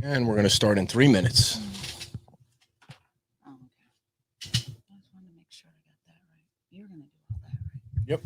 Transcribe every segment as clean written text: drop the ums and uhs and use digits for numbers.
And we're going to start in 3 minutes. Oh, okay. I just wanted to make sure I got that right. You're going to do all that, right? Yep.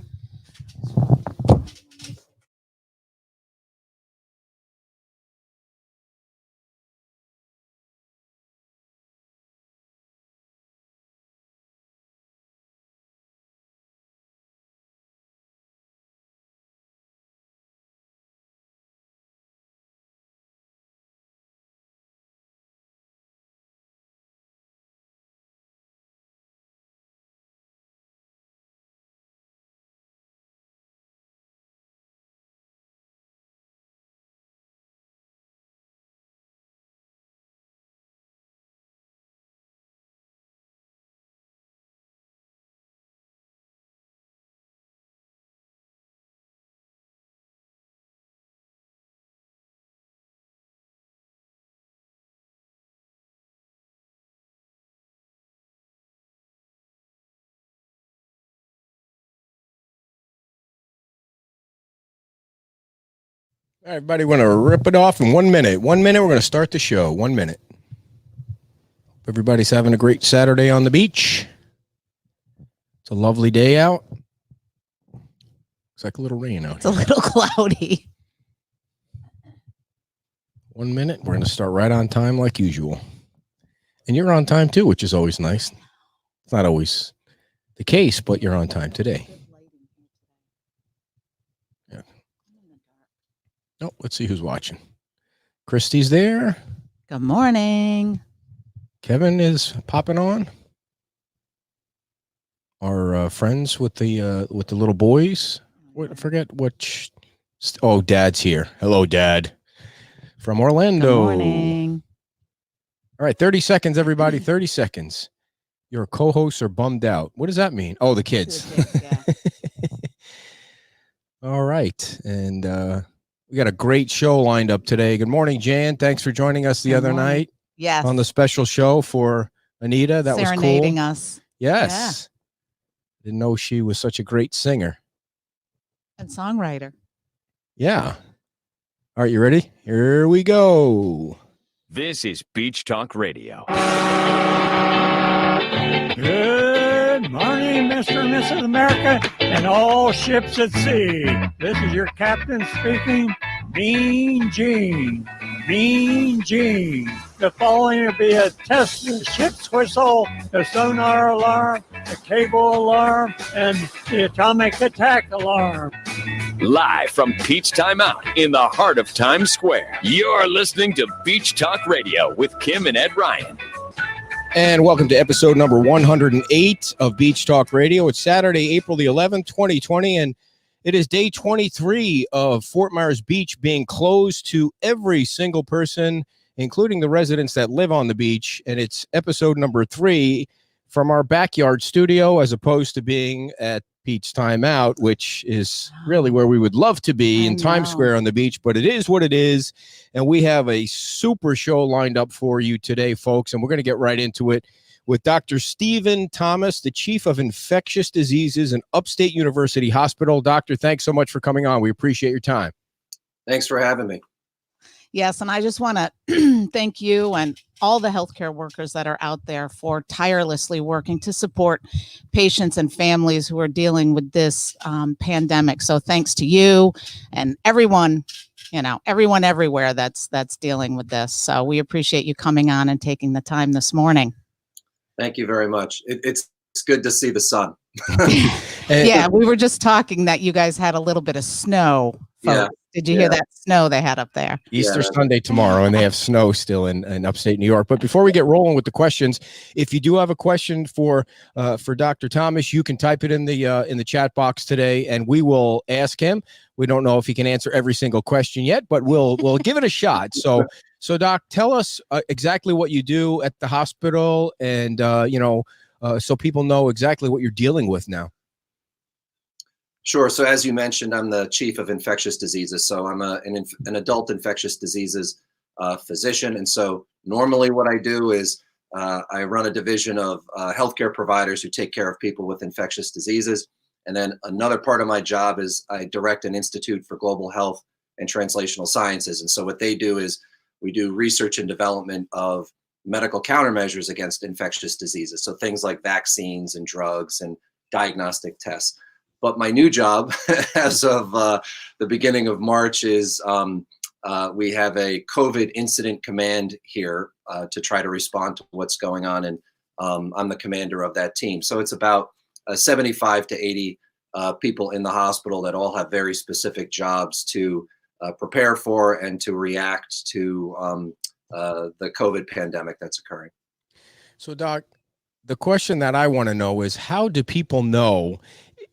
All right, everybody, we're going to rip it off in 1 minute. 1 minute, we're going to start the show. 1 minute. Hope everybody's having a great Saturday on the beach. It's a lovely day out. Looks like a little rain out It's a little cloudy. 1 minute, we're going to start right on time like usual. And you're on time too, which is always nice. It's not always the case, but you're on time today. Yeah. Oh, let's see who's watching. Christy's there. Good morning. Kevin is popping on. Our friends with the little boys. I forget what. Oh, Dad's here. Hello, Dad. From Orlando. Good morning. All right, 30 seconds, everybody. 30 seconds. Your co-hosts are bummed out. What does that mean? Oh, the kids. Yeah. All right, and we got a great show lined up today. Good morning, Jan. Thanks for joining us the Good other morning. night Yes. on the special show for Anita. That was Serenading cool. us. Yes. Didn't know she was such a great singer. And songwriter. Yeah. All right, you ready? Here we go. This is Beach Talk Radio. Good morning, Mr. and Mrs. America, and all ships at sea. This is your captain speaking, Mean Gene. Mean Gene. The following will be a test of the ship's whistle, the sonar alarm, the cable alarm, and the atomic attack alarm. Live from Peach Time Out in the heart of Times Square. You're listening to Beach Talk Radio with Kim and Ed Ryan. And welcome to episode number 108 of Beach Talk Radio. It's Saturday, April the 11th, 2020, and it is day 23 of Fort Myers Beach being closed to every single person, including the residents that live on the beach. And it's episode number 3 from our backyard studio, as opposed to being at Beach Time Out, which is really where we would love to be in Times Square on the beach, but it is what it is. And we have a super show lined up for you today, folks. And we're going to get right into it with Dr. Stephen Thomas, the Chief of Infectious Diseases in Upstate University Hospital. Doctor, thanks so much for coming on. We appreciate your time. Thanks for having me. Yes, and I just want to thank you and all the healthcare workers that are out there for tirelessly working to support patients and families who are dealing with this pandemic. So thanks to you and everyone, everyone everywhere that's dealing with this. So we appreciate you coming on and taking the time this morning. Thank you very much. It's good to see the sun. Yeah, we were just talking that you guys had a little bit of snow. Folks. Yeah. Did you hear that snow they had up there? Easter Sunday tomorrow, and they have snow still in upstate New York. But before we get rolling with the questions, if you do have a question for Dr. Thomas, you can type it in the chat box today, and we will ask him. We don't know if he can answer every single question yet, but we'll give it a shot. So Doc, tell us exactly what you do at the hospital, and so people know exactly what you're dealing with now. Sure. So as you mentioned, I'm the Chief of Infectious Diseases. So I'm an adult infectious diseases physician. And so normally what I do is I run a division of healthcare providers who take care of people with infectious diseases. And then another part of my job is I direct an Institute for Global Health and Translational Sciences. And so what they do is we do research and development of medical countermeasures against infectious diseases. So things like vaccines and drugs and diagnostic tests. But my new job as of the beginning of March is we have a COVID incident command here to try to respond to what's going on. And I'm the commander of that team. So it's about 75 to 80 people in the hospital that all have very specific jobs to prepare for and to react to the COVID pandemic that's occurring. So, Doc, the question that I want to know is, how do people know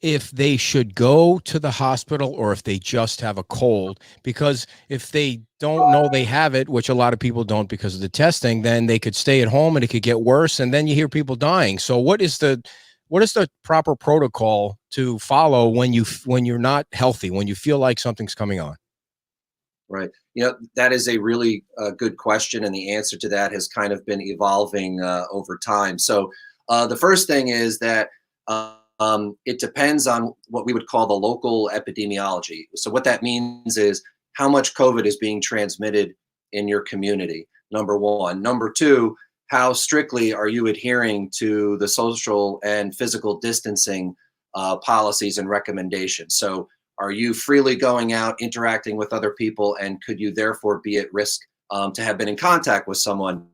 if they should go to the hospital or if they just have a cold? Because if they don't know they have it, which a lot of people don't because of the testing, then they could stay at home and it could get worse. And then you hear people dying. So what is the proper protocol to follow when you're not healthy, when you feel like something's coming on? Right. That is a really good question. And the answer to that has kind of been evolving over time. So the first thing is that it depends on what we would call the local epidemiology. So what that means is how much COVID is being transmitted in your community, number one. Number two, how strictly are you adhering to the social and physical distancing policies and recommendations? So are you freely going out, interacting with other people, and could you therefore be at risk to have been in contact with someone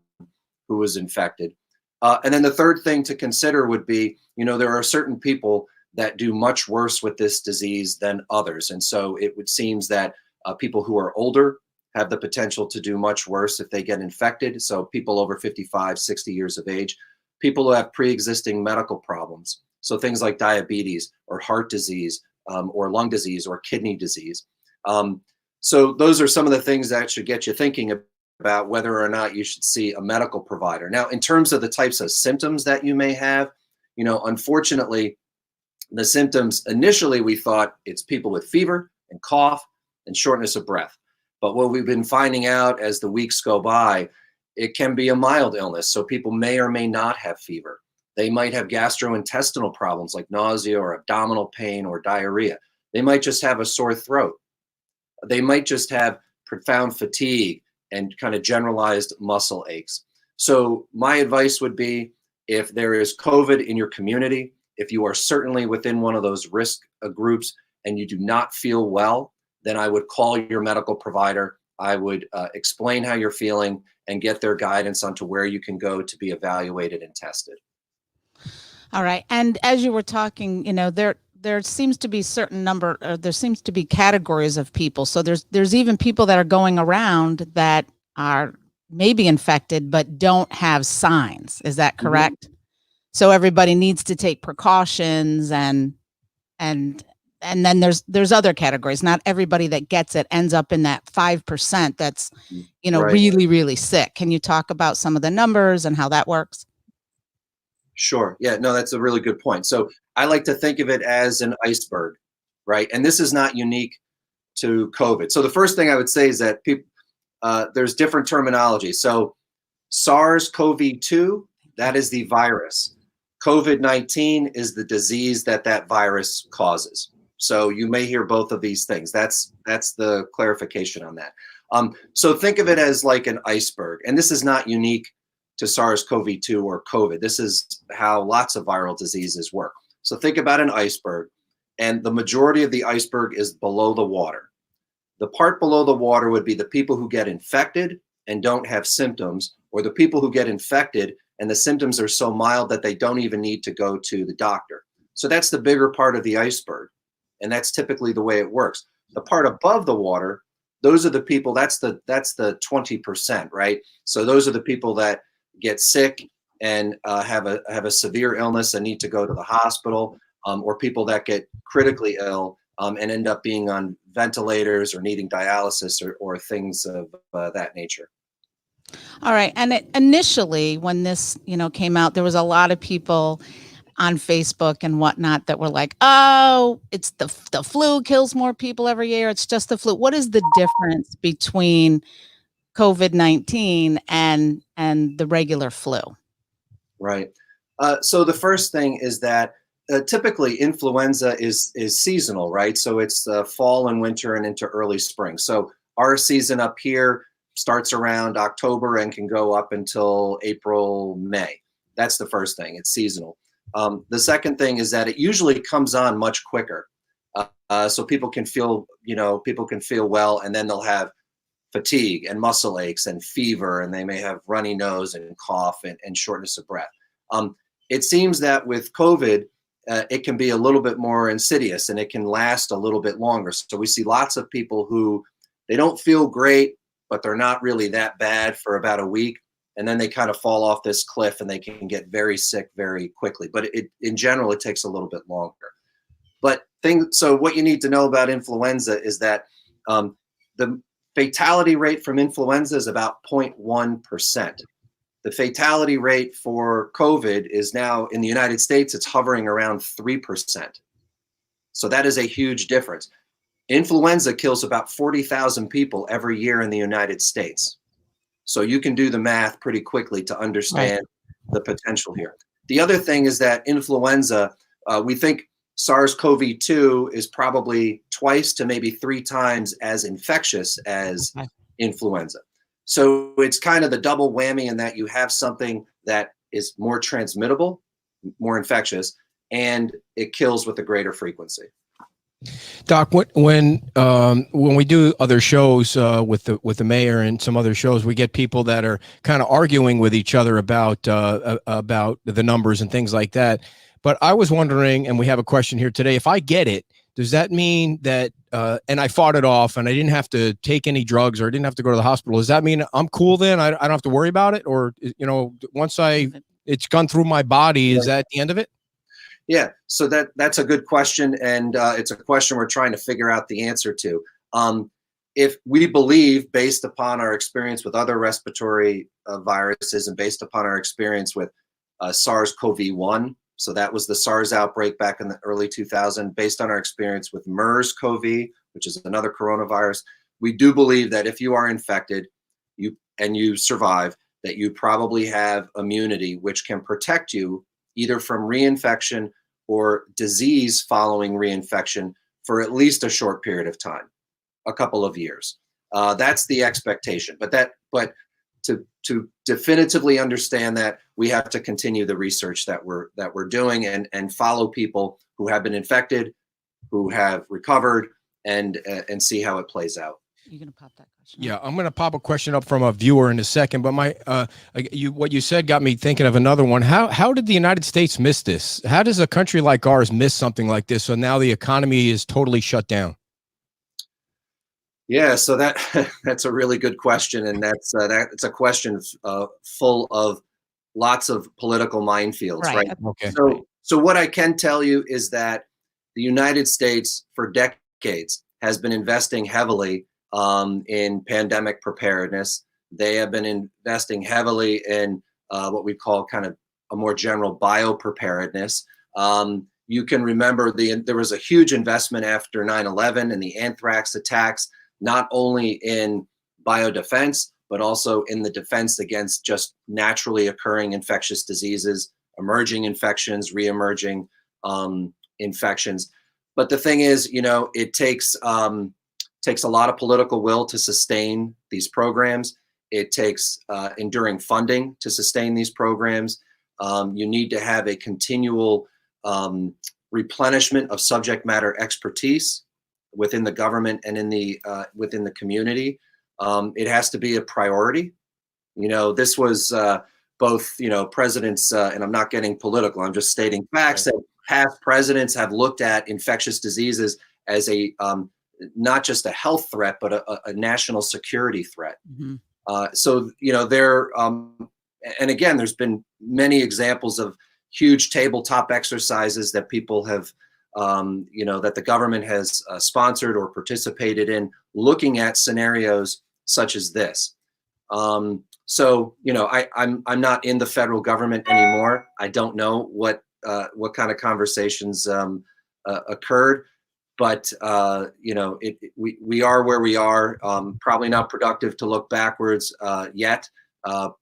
who was infected? And then the third thing to consider would be, there are certain people that do much worse with this disease than others. And so it would seem that people who are older have the potential to do much worse if they get infected. So people over 55, 60 years of age, people who have pre-existing medical problems. So things like diabetes or heart disease or lung disease or kidney disease. So those are some of the things that should get you thinking about whether or not you should see a medical provider. Now, in terms of the types of symptoms that you may have, unfortunately, the symptoms initially we thought it's people with fever and cough and shortness of breath. But what we've been finding out as the weeks go by, it can be a mild illness. So people may or may not have fever. They might have gastrointestinal problems like nausea or abdominal pain or diarrhea. They might just have a sore throat. They might just have profound fatigue and kind of generalized muscle aches. So my advice would be, if there is COVID in your community, if you are certainly within one of those risk groups and you do not feel well, then I would call your medical provider. I would explain how you're feeling and get their guidance onto where you can go to be evaluated and tested. All right. And as you were talking, there seems to be there seems to be categories of people. So there's even people that are going around that are maybe infected but don't have signs. Is that correct? Mm-hmm. So everybody needs to take precautions and then there's other categories. Not everybody that gets it ends up in that 5% that's, right, really, really sick. Can you talk about some of the numbers and how that works? Sure. Yeah, no, that's a really good point. So I like to think of it as an iceberg, right? And this is not unique to COVID. So the first thing I would say is that there's different terminology. So SARS-CoV-2, that is the virus. COVID-19 is the disease that virus causes. So you may hear both of these things. That's the clarification on that. So think of it as like an iceberg. And this is not unique to SARS-CoV-2 or COVID. This is how lots of viral diseases work. So think about an iceberg, and the majority of the iceberg is below the water. The part below the water would be the people who get infected and don't have symptoms, or the people who get infected and the symptoms are so mild that they don't even need to go to the doctor. So that's the bigger part of the iceberg, and that's typically the way it works. The part above the water, those are the people, that's the 20%, right? So those are the people that get sick and have a severe illness and need to go to the hospital, or people that get critically ill and end up being on ventilators or needing dialysis or things of that nature. All right. And initially, when this came out, there was a lot of people on Facebook and whatnot that were like, "Oh, it's the flu kills more people every year. It's just the flu." What is the difference between COVID-19 and the regular flu? Right. So the first thing is that typically influenza is seasonal, right? So it's fall and winter and into early spring. So our season up here starts around October and can go up until April, May. That's the first thing. It's seasonal. The second thing is that it usually comes on much quicker. So people can feel well, and then they'll have fatigue and muscle aches and fever, and they may have runny nose and cough and shortness of breath. It seems that with COVID, it can be a little bit more insidious and it can last a little bit longer. So we see lots of people who they don't feel great, but they're not really that bad for about a week. And then they kind of fall off this cliff and they can get very sick very quickly. But in general, it takes a little bit longer. So what you need to know about influenza is that the fatality rate from influenza is about 0.1%. The fatality rate for COVID is now in the United States, it's hovering around 3%. So that is a huge difference. Influenza kills about 40,000 people every year in the United States. So you can do the math pretty quickly to understand the potential here. The other thing is that influenza, we think SARS-CoV-2 is probably twice to maybe 3 times as infectious as influenza. So it's kind of the double whammy in that you have something that is more transmittable, more infectious, and it kills with a greater frequency. Doc, when we do other shows with the mayor and some other shows, we get people that are kind of arguing with each other about the numbers and things like that. But I was wondering, and we have a question here today, if I get it, does that mean that, and I fought it off and I didn't have to take any drugs or I didn't have to go to the hospital, does that mean I'm cool then? I don't have to worry about it? Or, once it's gone through my body, is that the end of it? Yeah, so that's a good question. And it's a question we're trying to figure out the answer to. If we believe, based upon our experience with other respiratory viruses and based upon our experience with SARS-CoV-1, so that was the SARS outbreak back in the early 2000s. Based on our experience with MERS-CoV, which is another coronavirus, we do believe that if you are infected and you survive, that you probably have immunity, which can protect you either from reinfection or disease following reinfection for at least a short period of time, a couple of years. That's the expectation. But to definitively understand that, we have to continue the research that we're doing and follow people who have been infected, who have recovered, and see how it plays out. You're gonna pop that question. Yeah, I'm gonna pop a question up from a viewer in a second. But what you said got me thinking of another one. How did the United States miss this? How does a country like ours miss something like this? So now the economy is totally shut down. Yeah, so that's a really good question, and that's a question full of lots of political minefields, right? Okay. So what I can tell you is that the United States, for decades, has been investing heavily in pandemic preparedness. They have been investing heavily in what we call kind of a more general biopreparedness. You can remember there was a huge investment after 9/11 and the anthrax attacks, not only in biodefense, but also in the defense against just naturally occurring infectious diseases, emerging infections, re-emerging infections. But the thing is, it takes a lot of political will to sustain these programs. It takes enduring funding to sustain these programs. You need to have a continual replenishment of subject matter expertise within the government and within the community. It has to be a priority. This was both, presidents, and I'm not getting political, I'm just stating facts, that past presidents have looked at infectious diseases as not just a health threat, but a national security threat. Mm-hmm. And again, there's been many examples of huge tabletop exercises that people have, that the government has sponsored or participated in, looking at scenarios such as this. I'm not in the federal government anymore. I don't know what kind of conversations occurred, but we are where we are. Probably not productive to look backwards yet.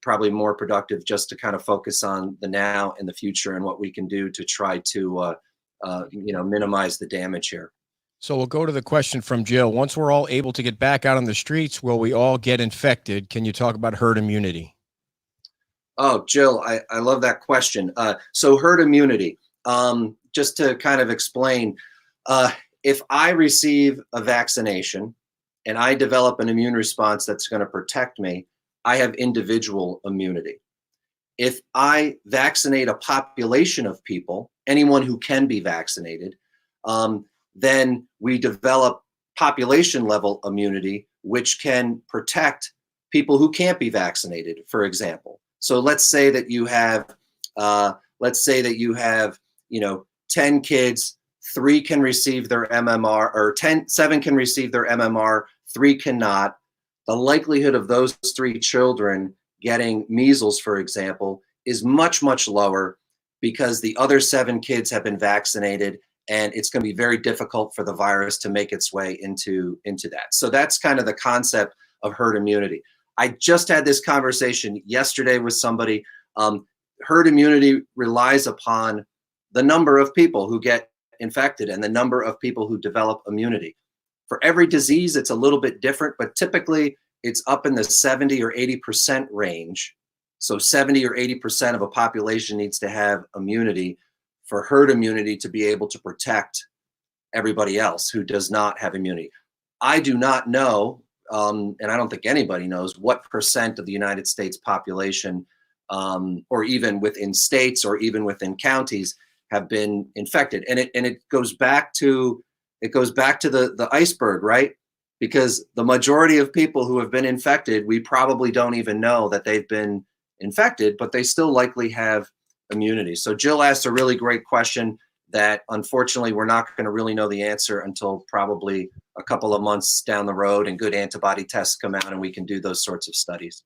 Probably more productive just to kind of focus on the now and the future and what we can do to try to minimize the damage here. So we'll go to the question from Jill. Once we're all able to get back out on the streets, will we all get infected? Can you talk about herd immunity? Oh, Jill, I love that question. So herd immunity, just to kind of explain, if I receive a vaccination and I develop an immune response that's going to protect me, I have individual immunity. If I vaccinate a population of people, anyone who can be vaccinated, then we develop population level immunity, which can protect people who can't be vaccinated, for example. So let's say that you have, 10 kids, 3 can receive their MMR, or 7 can receive their MMR, 3 cannot. The likelihood of those 3 children getting measles, for example, is much, much lower because the other 7 kids have been vaccinated, and it's going to be very difficult for the virus to make its way into that. So that's kind of the concept of herd immunity. I just had this conversation yesterday with somebody. Herd immunity relies upon the number of people who get infected and the number of people who develop immunity. For every disease, it's a little bit different, but typically it's up in the 70 or 80% range. So 70 or 80% of a population needs to have immunity for herd immunity to be able to protect everybody else who does not have immunity. I do not know, and I don't think anybody knows, what percent of the United States population, or even within states or even within counties, have been infected. And it goes back to the iceberg, right? Because the majority of people who have been infected, we probably don't even know that they've been infected, but they still likely have immunity. So Jill asked a really great question that unfortunately we're not going to really know the answer until probably a couple of months down the road and good antibody tests come out and we can do those sorts of studies.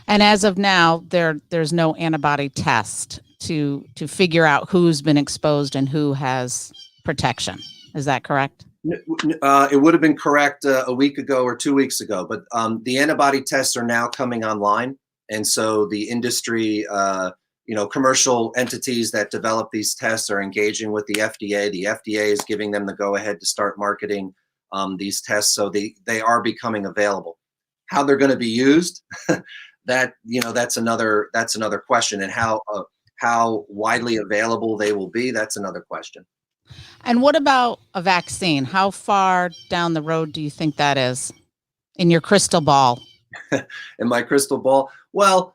And as of now, there's no antibody test to figure out who's been exposed and who has protection. Is that correct? It would have been correct a week ago or 2 weeks ago, but the antibody tests are now coming online. And so the industry, commercial entities that develop these tests are engaging with the FDA. The FDA is giving them the go-ahead to start marketing these tests. So they are becoming available. How they're going to be used, that's another question. And how widely available they will be, that's another question. And what about a vaccine? How far down the road do you think that is in your crystal ball? In my crystal ball? Well,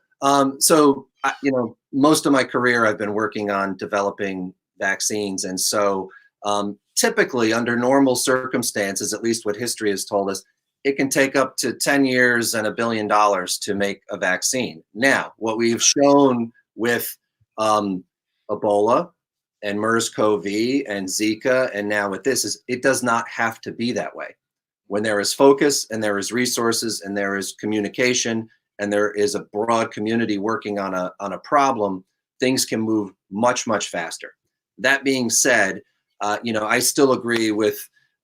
most of my career I've been working on developing vaccines. And so typically under normal circumstances, at least what history has told us, it can take up to 10 years and $1 billion to make a vaccine. Now, what we've shown with Ebola and MERS-CoV and Zika, and now with this, is it does not have to be that way. When there is focus and there is resources and there is communication and there is a broad community working on a problem, things can move much, much faster. That being said, I still agree with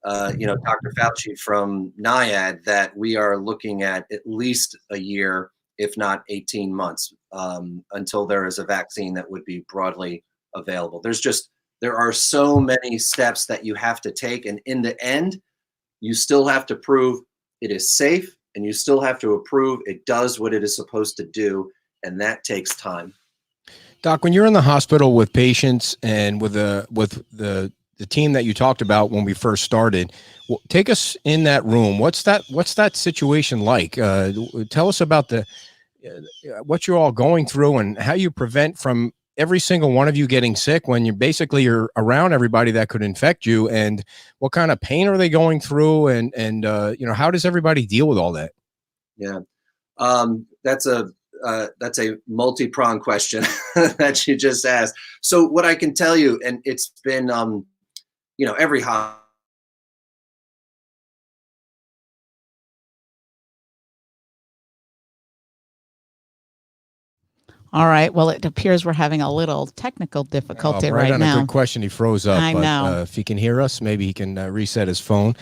Dr. Fauci from NIAID that we are looking at least a year, if not 18 months, until there is a vaccine that would be broadly available. There are so many steps that you have to take, and in the end, you still have to prove it is safe, and you still have to prove it does what it is supposed to do, and that takes time. Doc, when you're in the hospital with patients and with the team that you talked about when we first started, take us in that room. What's that situation like? Tell us about what you're all going through and how you prevent from every single one of you getting sick when you're around everybody that could infect you, and what kind of pain are they going through, and how does everybody deal with all that? Yeah, that's a multi-pronged question that you just asked. So what I can tell you, and it's been every hospital. All right. Well, it appears we're having a little technical difficulty right right now. On a good question. He froze up. I know. If he can hear us, maybe he can reset his phone.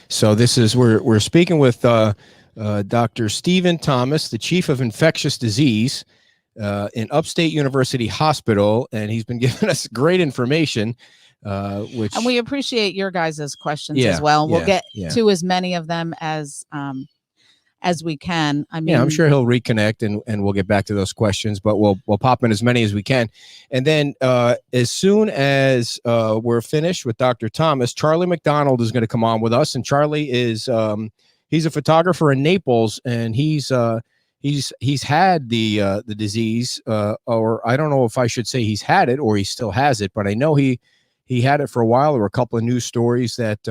So we're speaking with Dr. Stephen Thomas, the Chief of Infectious Disease in Upstate University Hospital, and he's been giving us great information which And we appreciate your guys' questions Yeah, as well. We'll yeah, get yeah. to as many of them as we can. I mean, I'm sure he'll reconnect and we'll get back to those questions, but we'll pop in as many as we can. And then as soon as we're finished with Dr. Thomas, Charlie McDonald is going to come on with us. And Charlie is he's a photographer in Naples, and he's had the disease, or I don't know if I should say he's had it or he still has it, but I know he had it for a while. There were a couple of news stories that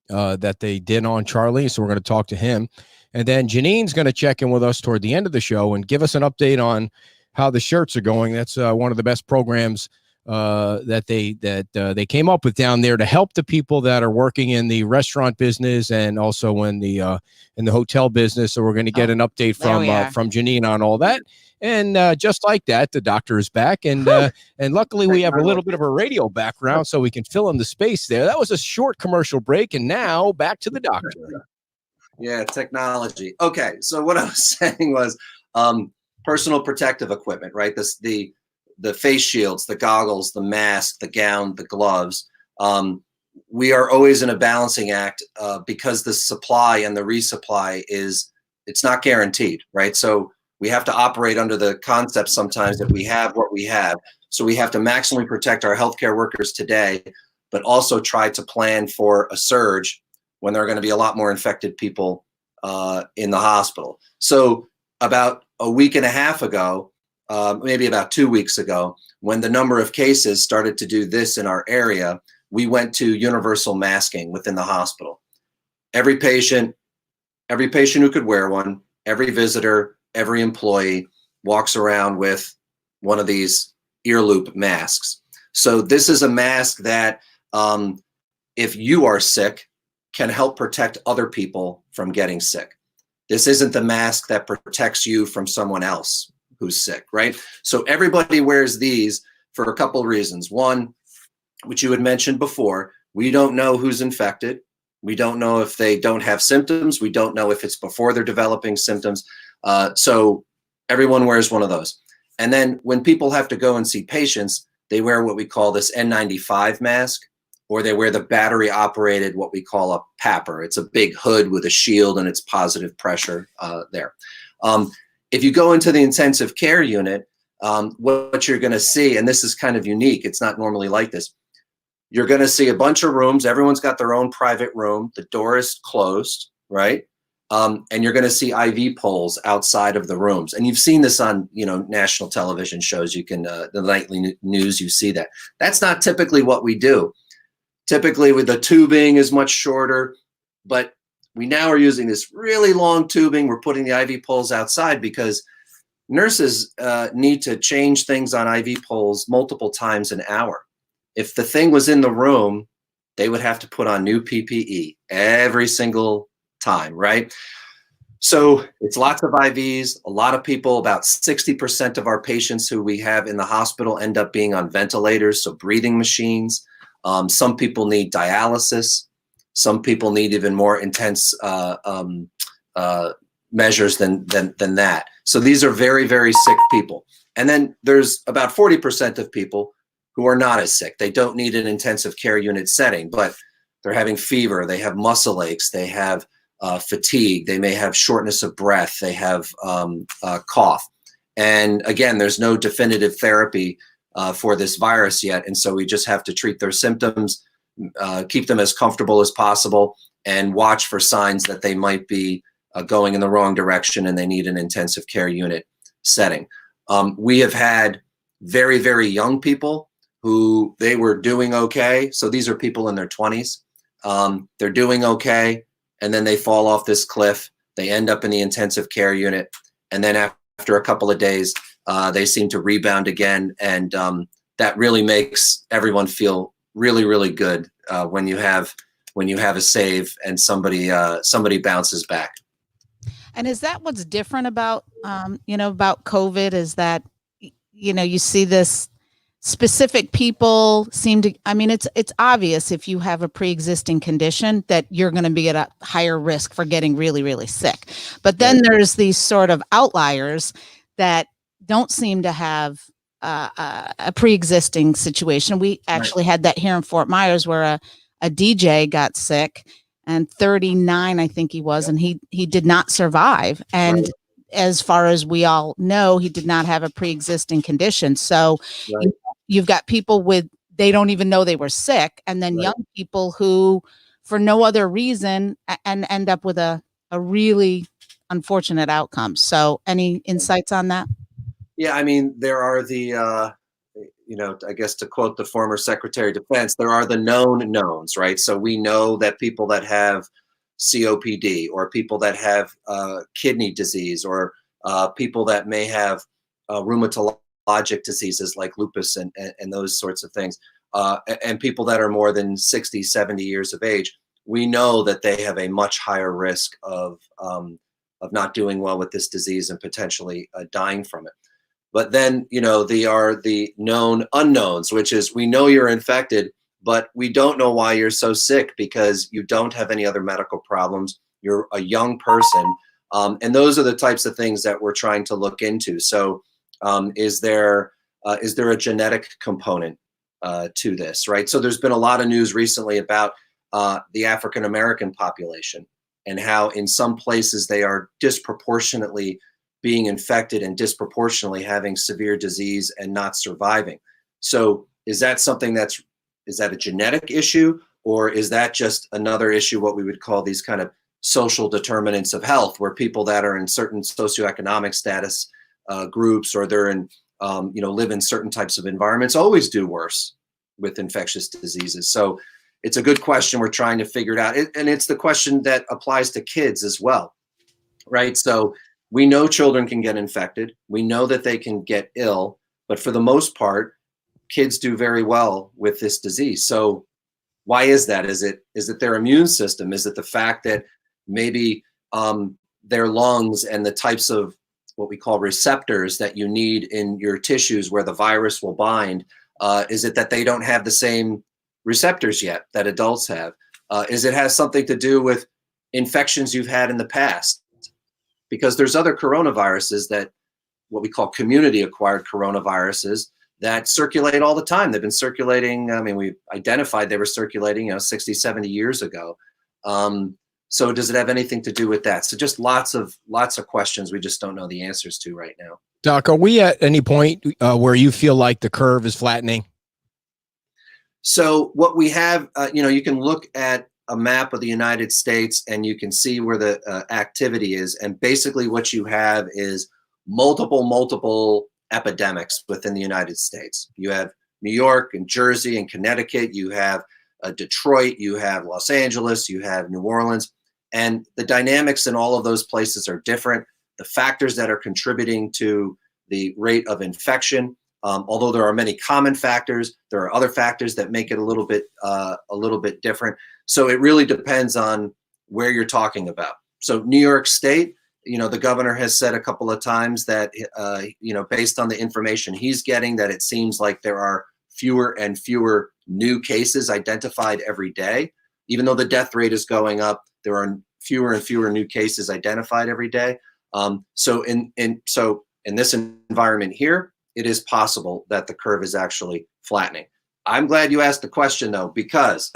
that they did on Charlie. So we're going to talk to him. And then Janine's going to check in with us toward the end of the show and give us an update on how the shirts are going. That's one of the best programs that they came up with down there to help the people that are working in the restaurant business and also in the hotel business. So we're going to get an update from Janine on all that. And just like that, the doctor is back. And luckily we have a little bit of a radio background so we can fill in the space there. That was a short commercial break. And now back to the doctor. Yeah, technology. Okay, so what I was saying was personal protective equipment, right? The face shields, the goggles, the mask, the gown, the gloves. We are always in a balancing act because the supply and the resupply it's not guaranteed, right? So we have to operate under the concept sometimes that we have what we have. So we have to maximally protect our healthcare workers today, but also try to plan for a surge when there are going to be a lot more infected people in the hospital. So about a week and a half ago, maybe about 2 weeks ago, when the number of cases started to do this in our area, we went to universal masking within the hospital. Every patient who could wear one, every visitor, every employee walks around with one of these ear loop masks. So this is a mask that if you are sick, can help protect other people from getting sick. This isn't the mask that protects you from someone else who's sick, right? So everybody wears these for a couple of reasons. One, which you had mentioned before, we don't know who's infected. We don't know if they don't have symptoms. We don't know if it's before they're developing symptoms. So everyone wears one of those. And then when people have to go and see patients, they wear what we call this N95 mask, or they wear the battery operated, what we call a PAPR. It's a big hood with a shield and it's positive pressure there. If you go into the intensive care unit, what you're going to see, and this is kind of unique, it's not normally like this. You're going to see a bunch of rooms. Everyone's got their own private room. The door is closed, right? And you're going to see IV poles outside of the rooms. And you've seen this on, national television shows. You can, the nightly news, you see that. That's not typically what we do. Typically with the tubing is much shorter, but we now are using this really long tubing. We're putting the IV poles outside because nurses need to change things on IV poles multiple times an hour. If the thing was in the room, they would have to put on new PPE every single time, right? So it's lots of IVs, a lot of people, about 60% of our patients who we have in the hospital end up being on ventilators, so breathing machines. Some people need dialysis. Some people need even more intense measures than that. So these are very, very sick people. And then there's about 40% of people who are not as sick. They don't need an intensive care unit setting, but they're having fever, they have muscle aches, they have fatigue, they may have shortness of breath, they have cough. And again, there's no definitive therapy for this virus yet. And so we just have to treat their symptoms, keep them as comfortable as possible, and watch for signs that they might be going in the wrong direction and they need an intensive care unit setting. We have had very, very young people who they were doing okay. So these are people in their 20s. They're doing okay, and then they fall off this cliff. They end up in the intensive care unit. And then after a couple of days, they seem to rebound again. And that really makes everyone feel really, really good when you have a save and somebody bounces back. And is that what's different about, about COVID, is that, you see this specific people seem to, it's obvious if you have a pre-existing condition that you're going to be at a higher risk for getting really, really sick. But then there's these sort of outliers that don't seem to have a pre-existing situation. We actually had that here in Fort Myers where a DJ got sick, and 39, I think he was, and he did not survive. And as far as we all know, he did not have a pre-existing condition. So you've got people they don't even know they were sick, and then young people who, for no other reason, and end up with a really unfortunate outcome. So any insights on that? Yeah, I mean, there are the, I guess to quote the former Secretary of Defense, there are the known knowns, right? So we know that people that have COPD, or people that have kidney disease, or people that may have rheumatologic diseases like lupus and those sorts of things, and people that are more than 60, 70 years of age, we know that they have a much higher risk of not doing well with this disease and potentially dying from it. But then, they are the known unknowns, which is we know you're infected, but we don't know why you're so sick because you don't have any other medical problems. You're a young person. And those are the types of things that we're trying to look into. So is there a genetic component to this, right? So there's been a lot of news recently about the African-American population and how in some places they are disproportionately being infected and disproportionately having severe disease and not surviving. So is that something is that a genetic issue, or is that just another issue, what we would call these kind of social determinants of health, where people that are in certain socioeconomic status groups, or they're in, live in certain types of environments, always do worse with infectious diseases? So it's a good question. We're trying to figure it out. And it's the question that applies to kids as well, right? So we know children can get infected. We know that they can get ill, but for the most part, kids do very well with this disease. So why is that? Is it their immune system? Is it the fact that maybe their lungs and the types of what we call receptors that you need in your tissues where the virus will bind? Is it that they don't have the same receptors yet that adults have? Is it has something to do with infections you've had in the past? Because there's other coronaviruses that what we call community-acquired coronaviruses that circulate all the time. They've been circulating. I mean, we identified they were circulating, 60, 70 years ago. So does it have anything to do with that? So just lots of questions we just don't know the answers to right now. Doc, are we at any point where you feel like the curve is flattening? So what we have, you can look at a map of the United States and you can see where the activity is. And basically what you have is multiple epidemics within the United States. You have New York and Jersey and Connecticut. You have Detroit. You have Los Angeles. You have New Orleans. And the dynamics in all of those places are different. The factors that are contributing to the rate of infection, although there are many common factors, there are other factors that make it a little bit different. So it really depends on where you're talking about. So New York State, the governor has said a couple of times that, based on the information he's getting, that it seems like there are fewer and fewer new cases identified every day. Even though the death rate is going up, there are fewer and fewer new cases identified every day. So in this environment here, it is possible that the curve is actually flattening. I'm glad you asked the question, though, because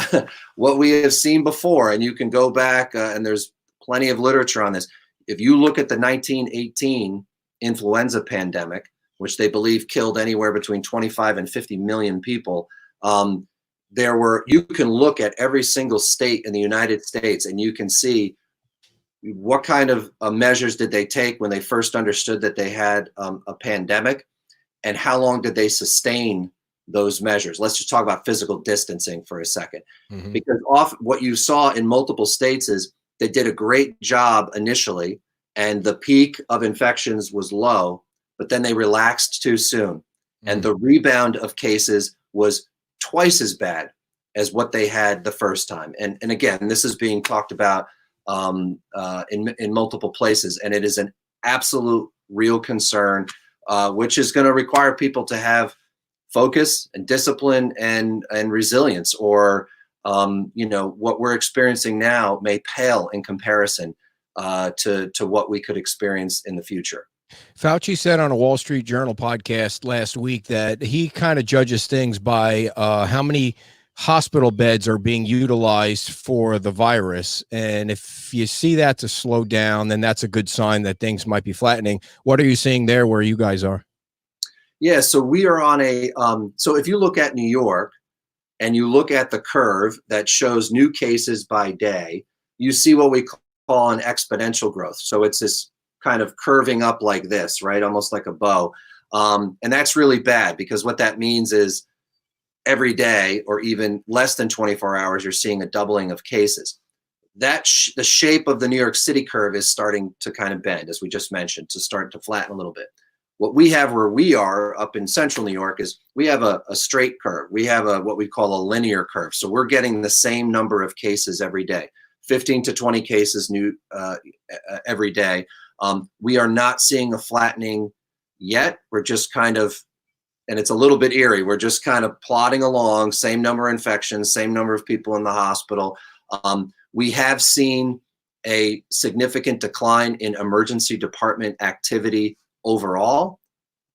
what we have seen before, and you can go back, and there's plenty of literature on this. If you look at the 1918 influenza pandemic, which they believe killed anywhere between 25 and 50 million people, you can look at every single state in the United States and you can see what kind of measures did they take when they first understood that they had a pandemic, and how long did they sustain those measures. Let's just talk about physical distancing for a second, because what you saw in multiple states is they did a great job initially, and the peak of infections was low, but then they relaxed too soon. And the rebound of cases was twice as bad as what they had the first time. And again, this is being talked about in multiple places, and it is an absolute real concern, which is going to require people to have focus and discipline and resilience, or what we're experiencing now may pale in comparison to what we could experience in the future. Fauci said on a Wall Street Journal podcast last week that he kind of judges things by how many hospital beds are being utilized for the virus. And if you see that to slow down, then that's a good sign that things might be flattening. What are you seeing there where you guys are? Yeah, so we are on so if you look at New York and you look at the curve that shows new cases by day, you see what we call an exponential growth. So it's this kind of curving up like this, right? Almost like a bow. And that's really bad because what that means is every day or even less than 24 hours, you're seeing a doubling of cases. The shape of the New York City curve is starting to kind of bend, as we just mentioned, to start to flatten a little bit. What we have where we are up in central New York is we have a straight curve. We have what we call a linear curve. So we're getting the same number of cases every day, 15 to 20 cases new every day. We are not seeing a flattening yet. We're just kind of, and it's a little bit eerie, we're just kind of plodding along, same number of infections, same number of people in the hospital. We have seen a significant decline in emergency department activity overall,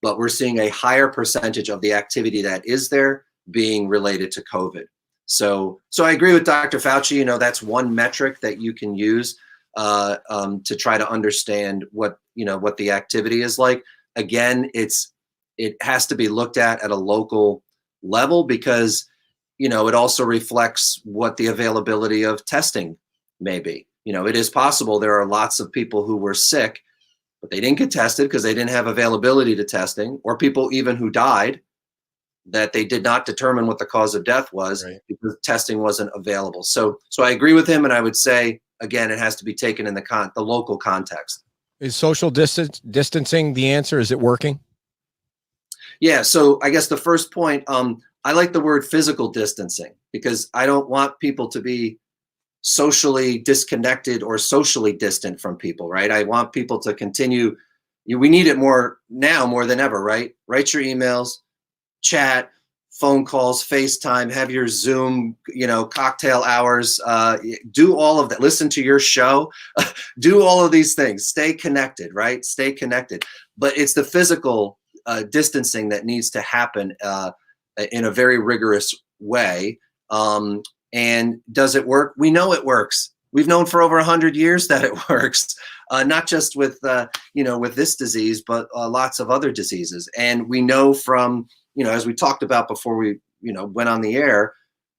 but we're seeing a higher percentage of the activity that is there being related to COVID. So I agree with Dr. Fauci. You know, that's one metric that you can use to try to understand what the activity is like. Again, it has to be looked at a local level because, you know, it also reflects what the availability of testing may be. You know, it is possible there are lots of people who were sick, but they didn't get tested because they didn't have availability to testing, or people even who died that they did not determine what the cause of death was because testing wasn't available. So I agree with him, and I would say, again, it has to be taken in the local context. Is social distancing the answer? Is it working? Yeah, so I guess the first point, I like the word physical distancing because I don't want people to be socially disconnected or socially distant from people, right? I want people to continue. We need it more now more than ever, right? Write your emails, chat, phone calls, FaceTime, have your Zoom, cocktail hours, do all of that. Listen to your show, do all of these things. Stay connected, right? Stay connected. But it's the physical distancing that needs to happen in a very rigorous way. And does it work? We know it works. We've known for over 100 years that it works, not just with this disease, but lots of other diseases. And we know from, as we talked about before we, went on the air,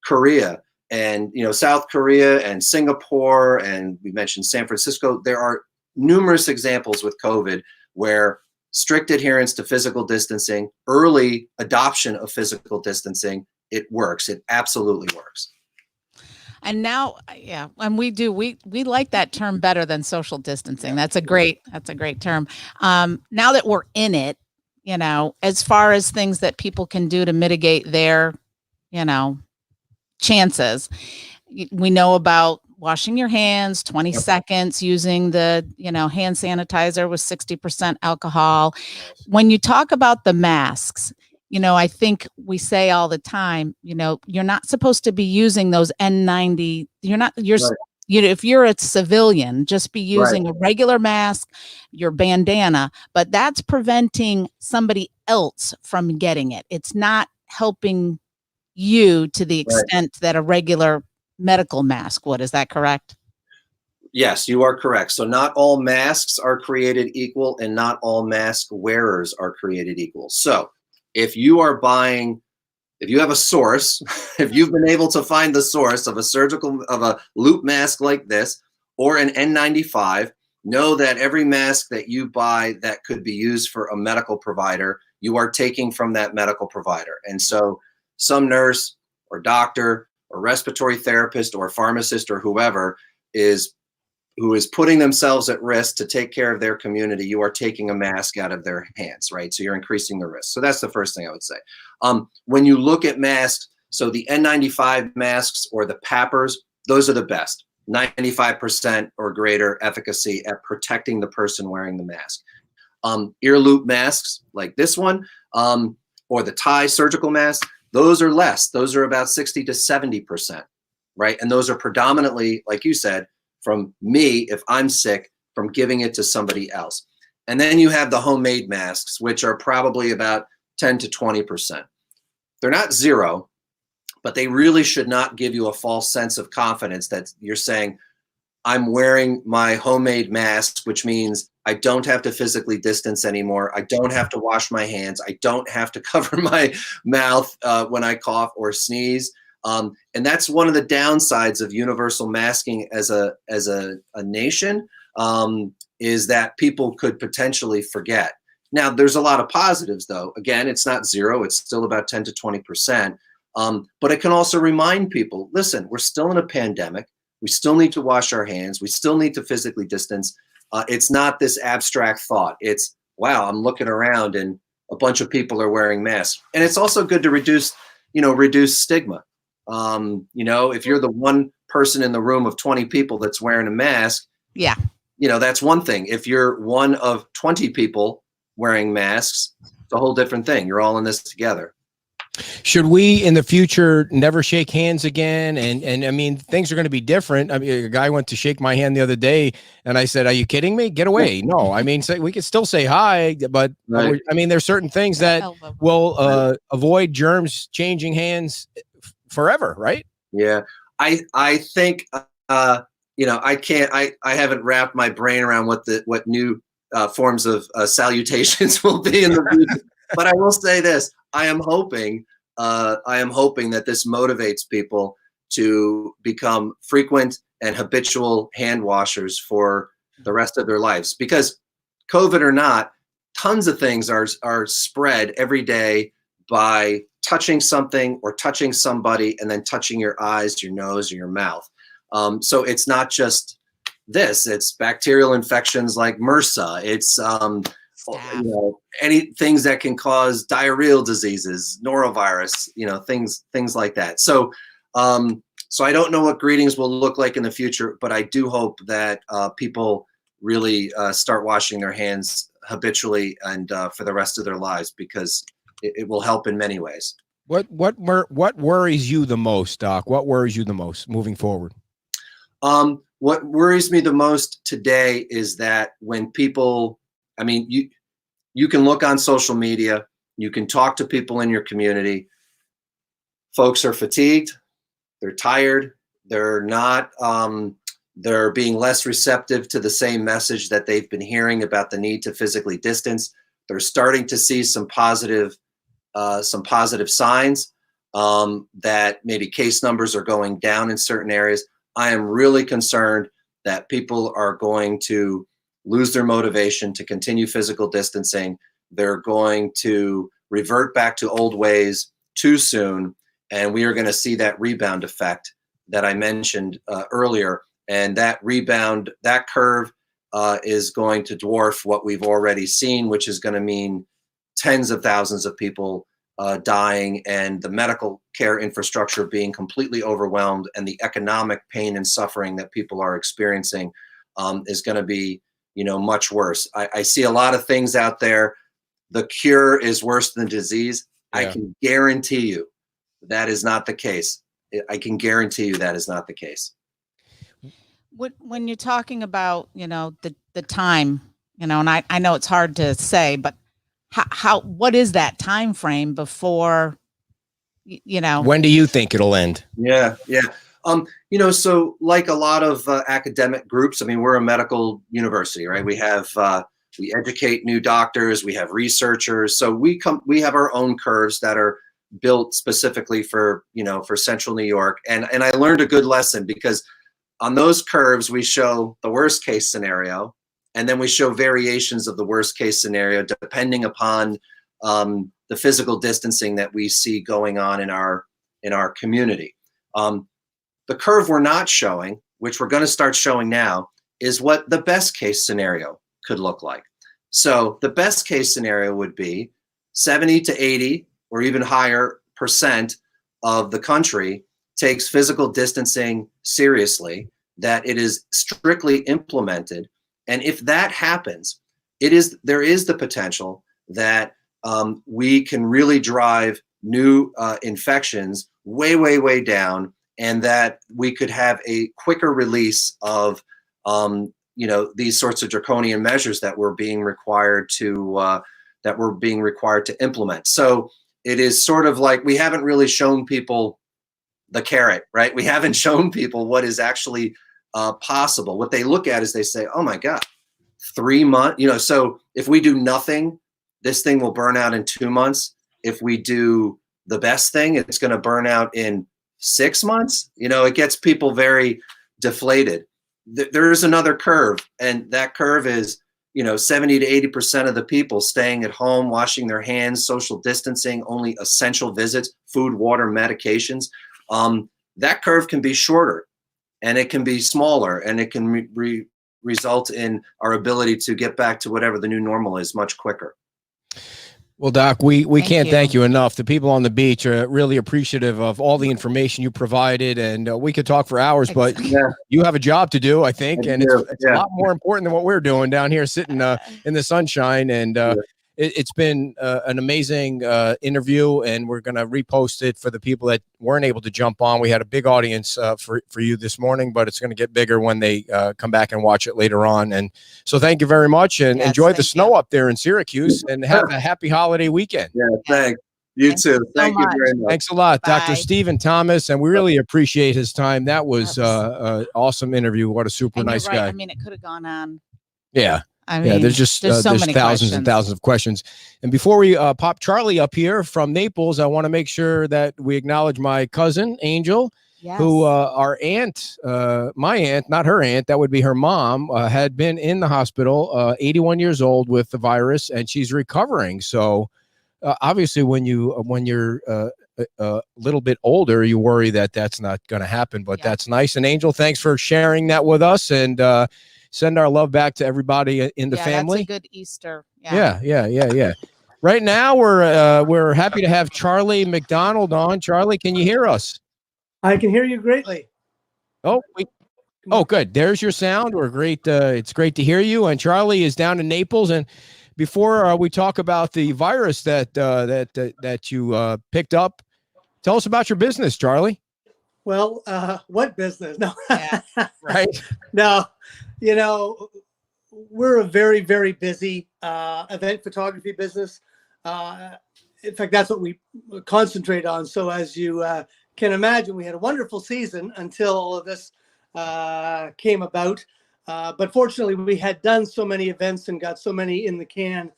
Korea and, South Korea and Singapore, and we mentioned San Francisco. There are numerous examples with COVID where strict adherence to physical distancing, early adoption of physical distancing, it works. It absolutely works. And now, and we like that term better than social distancing. That's a great term. Now that we're in it, as far as things that people can do to mitigate their, chances, we know about washing your hands, 20 seconds, using the, hand sanitizer with 60% alcohol. When you talk about the masks, I think we say all the time, you're not supposed to be using those N90. If you're a civilian, just be using a regular mask, your bandana, but that's preventing somebody else from getting it. It's not helping you to the extent that a regular medical mask would. Is that correct? Yes, you are correct. So not all masks are created equal and not all mask wearers are created equal. So if you have a source, if you've been able to find the source of a loop mask like this or an N95, know that every mask that you buy that could be used for a medical provider, you are taking from that medical provider. And so some nurse or doctor or respiratory therapist or pharmacist or whoever who is putting themselves at risk to take care of their community, you are taking a mask out of their hands, right? So you're increasing the risk. So that's the first thing I would say. When you look at masks, so the N95 masks or the PAPRs, those are the best. 95% or greater efficacy at protecting the person wearing the mask. Ear loop masks like this one, or the tie surgical mask, those are less. Those are about 60 to 70%, right? And those are predominantly, like you said, from me, if I'm sick, from giving it to somebody else. And then you have the homemade masks, which are probably about 10 to 20%. They're not zero, but they really should not give you a false sense of confidence that you're saying, I'm wearing my homemade mask, which means I don't have to physically distance anymore. I don't have to wash my hands. I don't have to cover my mouth when I cough or sneeze. And that's one of the downsides of universal masking as a nation, is that people could potentially forget. Now, there's a lot of positives, though. Again, it's not zero. It's still about 10 to 20%. But it can also remind people, listen, we're still in a pandemic. We still need to wash our hands. We still need to physically distance. It's not this abstract thought. It's, wow, I'm looking around and a bunch of people are wearing masks. And it's also good to reduce stigma. If you're the one person in the room of 20 people that's wearing a mask, Yeah. That's one thing. If you're one of 20 people wearing masks, it's a whole different thing. You're all in this together. Should we in the future never shake hands again? And I mean, things are going to be different. I mean, a guy went to shake my hand the other day and I said, are you kidding me? Get away. No, I mean, we could still say hi, but Right. I mean, there's certain things that will avoid germs changing hands forever, right? Yeah. I think, I haven't wrapped my brain around what new forms of salutations will be in the future. But I will say this: I am hoping that this motivates people to become frequent and habitual hand washers for the rest of their lives. Because COVID or not, tons of things are spread every day by touching something or touching somebody and then touching your eyes, your nose, or your mouth. So it's not just this; it's bacterial infections like MRSA. It's any things that can cause diarrheal diseases, norovirus, things like that. So I don't know what greetings will look like in the future, but I do hope that people really start washing their hands habitually and for the rest of their lives, because it will help in many ways. What worries you the most, Doc? What worries you the most moving forward? What worries me the most today is that when people, I mean, you can look on social media, you can talk to people in your community. Folks are fatigued, they're tired, they're not, they're being less receptive to the same message that they've been hearing about the need to physically distance. They're starting to see some positive signs that maybe case numbers are going down in certain areas. I am really concerned that people are going to lose their motivation to continue physical distancing. They're going to revert back to old ways too soon. And we are going to see that rebound effect that I mentioned earlier. And that rebound, that curve is going to dwarf what we've already seen, which is going to mean tens of thousands of people dying, and the medical care infrastructure being completely overwhelmed, and the economic pain and suffering that people are experiencing is going to be, much worse. I see a lot of things out there. The cure is worse than disease. Yeah. I can guarantee you that is not the case. I can guarantee you that is not the case. When you're talking about, the time, and I know it's hard to say, but what is that time frame before, when do you think it'll end? Yeah. So like a lot of academic groups, I mean, we're a medical university, right? We have, we educate new doctors, we have researchers. So we have our own curves that are built specifically for Central New York. And I learned a good lesson, because on those curves, we show the worst case scenario, and then we show variations of the worst case scenario depending upon the physical distancing that we see going on in our community. The curve we're not showing, which we're going to start showing now, is what the best case scenario could look like. So the best case scenario would be 70 to 80 or even higher % of the country takes physical distancing seriously, that it is strictly implemented. And if that happens, there is the potential that we can really drive new infections way, way, way down, and that we could have a quicker release of these sorts of draconian measures that we're being required to implement. So it is sort of like we haven't really shown people the carrot, right? We haven't shown people what is actually possible. What they look at is they say, oh my God, 3 months, so if we do nothing, this thing will burn out in 2 months. If we do the best thing, it's going to burn out in 6 months. It gets people very deflated. There is another curve, and that curve is 70 to 80% of the people staying at home, washing their hands, social distancing, only essential visits, food, water, medications. That curve can be shorter, and it can be smaller, and it can result in our ability to get back to whatever the new normal is much quicker. Well, Doc, we can't you. thank you enough. The people on the beach are really appreciative of all the information you provided, and we could talk for hours, but you have a job to do, I think, and it's a lot more important than what we're doing down here sitting in the sunshine. And it's been an amazing interview, and we're going to repost it for the people that weren't able to jump on. We had a big audience for you this morning, but it's going to get bigger when they come back and watch it later on. And so thank you very much, and enjoy the snow up there in Syracuse, and have a happy holiday weekend. Yeah, thanks. You too. Thank you very much. Thanks a lot, Bye. Dr. Stephen Thomas, and we really appreciate his time. That was an awesome interview. What a super nice guy. I mean, it could have gone on. Yeah. I mean, there's just there's so many thousands questions. and thousands of questions. And before we pop Charlie up here from Naples, I want to make sure that we acknowledge my cousin, Angel, who our aunt, my aunt, not her aunt, that would be her mom, had been in the hospital, 81 years old with the virus, and she's recovering. So obviously when you're a little bit older, you worry that that's not going to happen, but that's nice. And Angel, thanks for sharing that with us, and send our love back to everybody in the family. That's a good Easter. Yeah. Right now, we're happy to have Charlie McDonald on. Charlie, can you hear us? I can hear you greatly. Oh, good. There's your sound. We're great. It's great to hear you. And Charlie is down in Naples. And before we talk about the virus that you picked up, tell us about your business, Charlie. Well, what business? No, right. No, we're a very, very busy event photography business. In fact, that's what we concentrate on. So as you can imagine, we had a wonderful season until all of this came about. But fortunately, we had done so many events and got so many in the can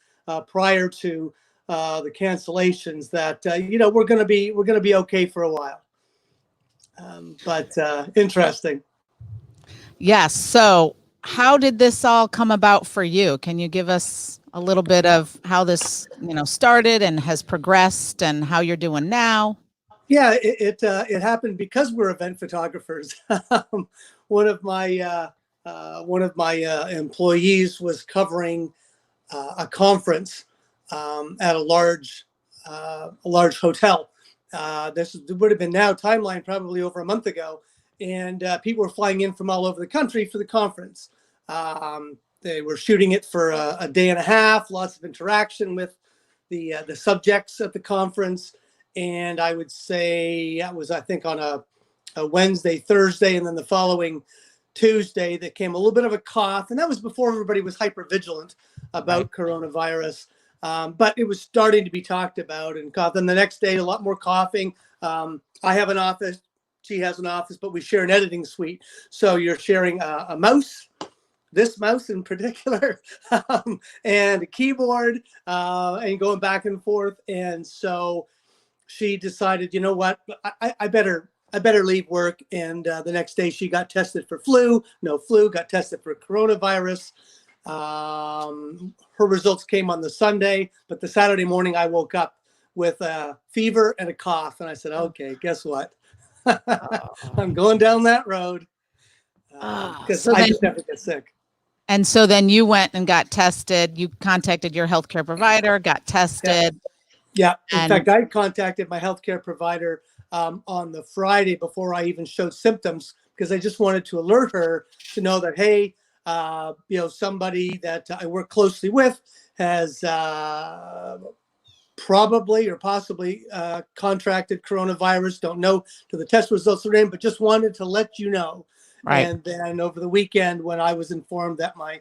prior to the cancellations that we're going to be okay for a while. But interesting. Yes. So how did this all come about for you? Can you give us a little bit of how this, started and has progressed and how you're doing now? Yeah, it happened because we're event photographers. One of my employees was covering a conference at a large hotel. This would have been now timeline probably over a month ago, and people were flying in from all over the country for the conference. They were shooting it for a day and a half, lots of interaction with the subjects at the conference. And I would say that was, I think, on a Wednesday, Thursday, and then the following Tuesday, there came a little bit of a cough. And that was before everybody was hyper-vigilant about coronavirus. But it was starting to be talked about and cough. Then the next day, a lot more coughing. I have an office. She has an office, but we share an editing suite. So you're sharing a mouse, this mouse in particular, and a keyboard, and going back and forth. And so she decided, you know what, I better leave work. And the next day she got tested for no flu, got tested for coronavirus. Her results came on the Sunday, but the Saturday morning I woke up with a fever and a cough. And I said, okay, guess what? I'm going down that road because I just never get sick. And so then you went and got tested. You contacted your healthcare provider, got tested. Yeah. In fact, I contacted my healthcare provider on the Friday before I even showed symptoms, because I just wanted to alert her to know that, hey, somebody that I work closely with has probably or possibly contracted coronavirus. Don't know till the test results are in, but just wanted to let you know. Right. And then over the weekend, when I was informed that my,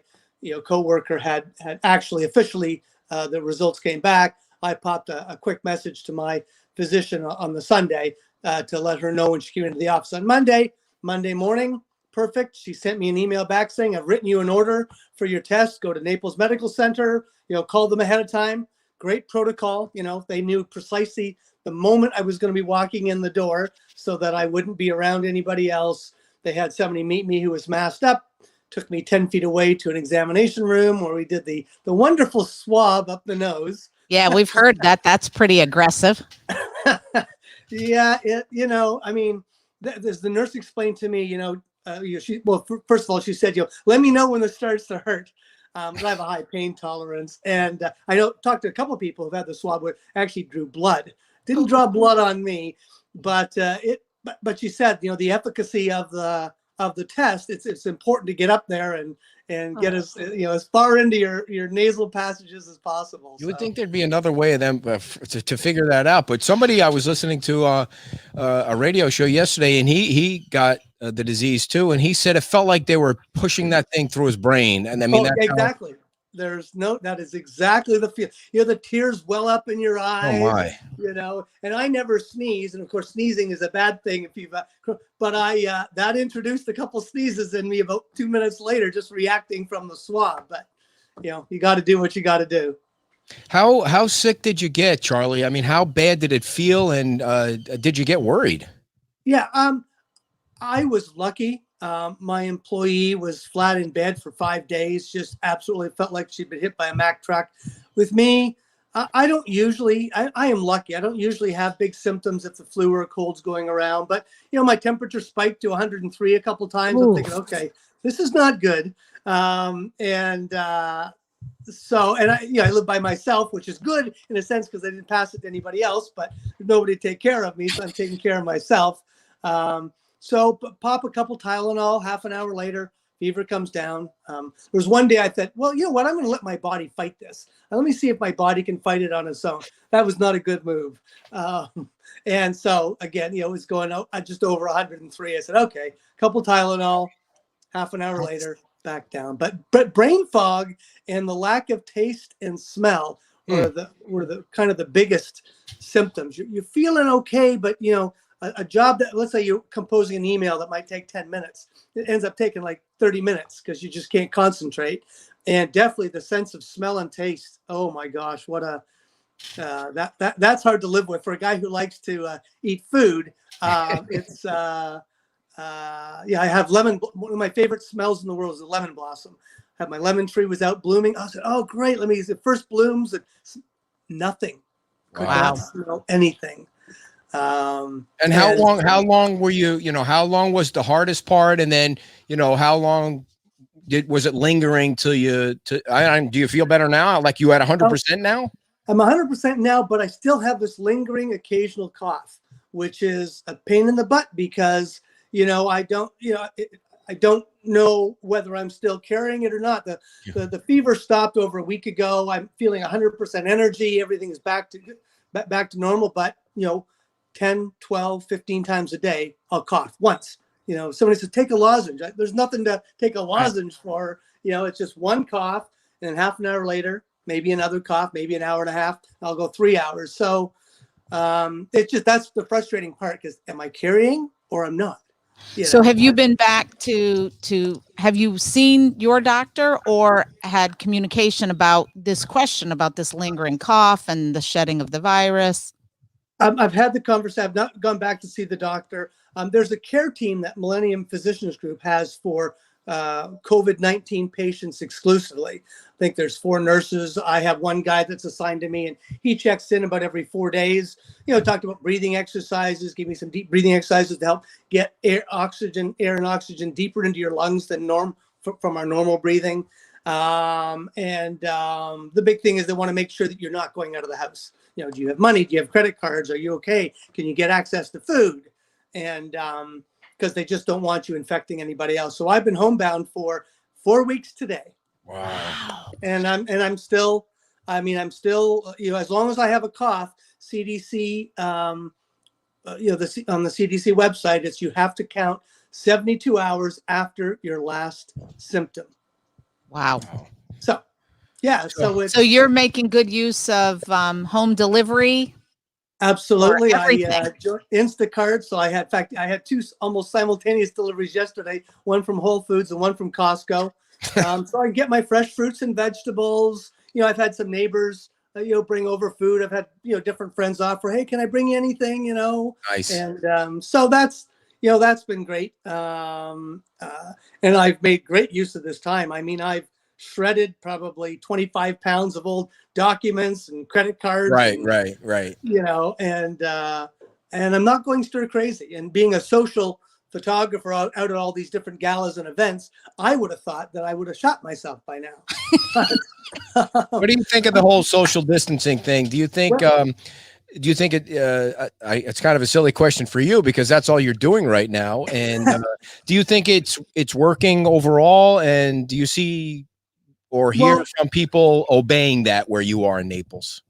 coworker had actually officially the results came back, I popped a quick message to my physician on the Sunday to let her know when she came into the office on Monday morning. Perfect. She sent me an email back saying, I've written you an order for your test. Go to Naples Medical Center, call them ahead of time. Great protocol. They knew precisely the moment I was going to be walking in the door so that I wouldn't be around anybody else. They had somebody meet me who was masked up, took me 10 feet away to an examination room where we did the wonderful swab up the nose. Yeah, we've heard that. That's pretty aggressive. Yeah, as the nurse explained to me, first of all, she said, let me know when this starts to hurt. I have a high pain tolerance. And I talked to a couple of people who've had the swab where it actually drew blood. Didn't draw blood on me, but she said, the efficacy of the test, it's important to get up there and get as far into your nasal passages as possible. You would think there'd be another way of them to figure that out. But I was listening to a radio show yesterday, and he got the disease too, and he said it felt like they were pushing that thing through his brain. And I mean, exactly. That is exactly the feel. The tears well up in your eyes. Oh my. And I never sneeze, and of course sneezing is a bad thing if you've. But I that introduced a couple sneezes in me about 2 minutes later, just reacting from the swab. But you got to do what you got to do. How sick did you get, Charlie? I mean, how bad did it feel, and did you get worried? Yeah, I was lucky. My employee was flat in bed for 5 days, just absolutely felt like she'd been hit by a Mack truck. With me, I don't usually, I am lucky. I don't usually have big symptoms if the flu or a cold's going around, but my temperature spiked to 103 a couple times. Oof. I'm thinking, okay, this is not good. So I live by myself, which is good in a sense because I didn't pass it to anybody else, but there's nobody to take care of me, so I'm taking care of myself. So pop a couple Tylenol, half an hour later, fever comes down. There was one day I thought, well, you know what? I'm going to let my body fight this. Let me see if my body can fight it on its own. That was not a good move. And so again, it was going out just over 103. I said, okay, couple Tylenol, half an hour later, back down. But brain fog and the lack of taste and smell were the kind of the biggest symptoms. You're feeling okay, but a job that, let's say you're composing an email that might take 10 minutes, it ends up taking like 30 minutes because you just can't concentrate. And definitely the sense of smell and taste. Oh my gosh, what that's hard to live with for a guy who likes to eat food. It's I have lemon. One of my favorite smells in the world is a lemon blossom. My lemon tree was out blooming. I said, oh great, let me use the first blooms. Nothing. Could not smell anything. And how long were you, how long was the hardest part? And then, how long was it lingering till do you feel better now? Like you at 100% now? I'm 100% now, but I still have this lingering occasional cough, which is a pain in the butt because, I don't know whether I'm still carrying it or not. The fever stopped over a week ago. I'm feeling 100% energy. Everything is back to normal, but 10, 12, 15 times a day, I'll cough once. Somebody says, take a lozenge. There's nothing to take a lozenge for. It's just one cough, and then half an hour later, maybe another cough, maybe an hour and a half. I'll go 3 hours. So that's the frustrating part because am I carrying or I'm not? So have you been back to have you seen your doctor or had communication about this question about this lingering cough and the shedding of the virus? I've had the conversation. I've not gone back to see the doctor. There's a care team that Millennium Physicians Group has for COVID-19 patients exclusively. I think there's 4 nurses. I have one guy that's assigned to me, and he checks in about every 4 days. Talked about breathing exercises, give me some deep breathing exercises to help get air and oxygen deeper into your lungs than from our normal breathing. The big thing is they want to make sure that you're not going out of the house. Do you have money? Do you have credit cards? Are you okay? Can you get access to food? And because they just don't want you infecting anybody else. So I've been homebound for 4 weeks today. Wow. And I'm still, as long as I have a cough, CDC, on the CDC website, you have to count 72 hours after your last symptom. Wow. So, yeah, so it's So you're making good use of home delivery? absolutely. for I everything. joined Instacart. So I had, in fact, I had two almost simultaneous deliveries yesterday, one from Whole Foods and one from Costco. So I get my fresh fruits and vegetables. I've had some neighbors, bring over food. I've had, different friends offer, hey, can I bring you anything, Nice. And so that's been great. And I've made great use of this time. I mean, I've shredded probably 25 pounds of old documents and credit cards. Right, and, right. and I'm not going stir crazy. And being a social photographer out at all these different galas and events, I would have thought that I would have shot myself by now. What do you think of the whole social distancing thing? Do you think it's kind of a silly question for you because that's all you're doing right now? And do you think it's working overall? And do you see or hear from people obeying that where you are in Naples?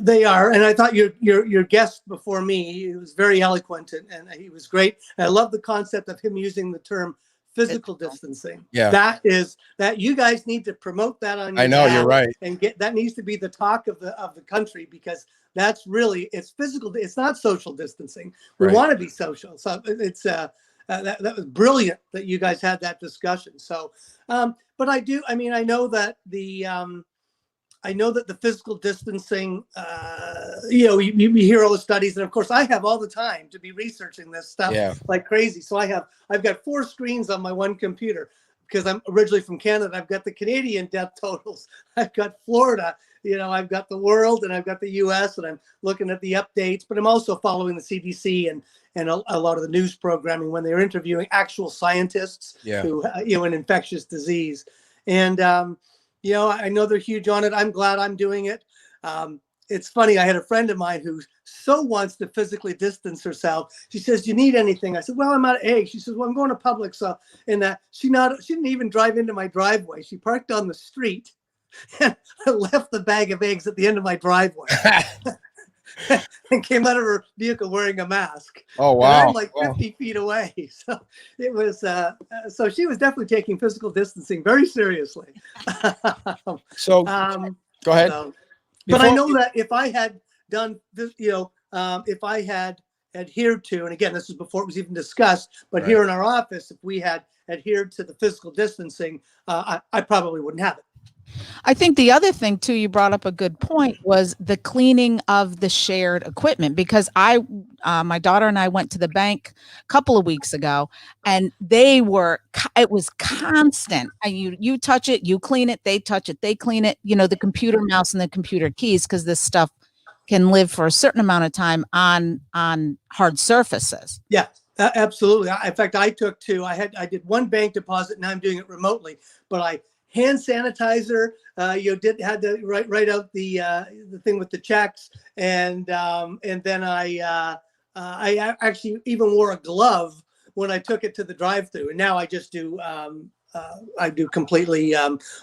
They are, and I thought your guest before me, he was very eloquent and he was great. And I love the concept of him using the term physical distancing. Yeah, that you guys need to promote that on. I know you're right, and that needs to be the talk of the country, because that's really, it's physical. It's not social distancing. We want to be social. So it's that was brilliant that you guys had that discussion. So, but I know that the physical distancing, you hear all the studies, and of course I have all the time to be researching this stuff like crazy. So I've got 4 screens on my one computer because I'm originally from Canada. I've got the Canadian death totals. I've got Florida, I've got the world, and I've got the US, and I'm looking at the updates, but I'm also following the CDC and a lot of the news programming when they're interviewing actual scientists who, in infectious disease. And, I know they're huge on it. I'm glad I'm doing it. It's funny. I had a friend of mine who so wants to physically distance herself. She says, "Do you need anything?" I said, "Well, I'm out of eggs." She says, "Well, I'm going to Publix." So, she didn't even drive into my driveway. She parked on the street and left the bag of eggs at the end of my driveway and came out of her vehicle wearing a mask. Oh, wow. And I'm like 50 feet away. So it was, so she was definitely taking physical distancing very seriously. So go ahead. But I know that if I had done this, if I had adhered to, and again, this is before it was even discussed, but here in our office, if we had adhered to the physical distancing, I probably wouldn't have it. I think the other thing too, you brought up a good point, was the cleaning of the shared equipment, because my daughter and I went to the bank a couple of weeks ago, and it was constant. And you touch it, you clean it, they touch it, they clean it, the computer mouse and the computer keys, because this stuff can live for a certain amount of time on hard surfaces. Yeah, absolutely. In fact, I took 2. I did 1 bank deposit. Now I'm doing it remotely, but hand sanitizer, had to write out the thing with the checks, and then I actually even wore a glove when I took it to the drive-through, and now I just do completely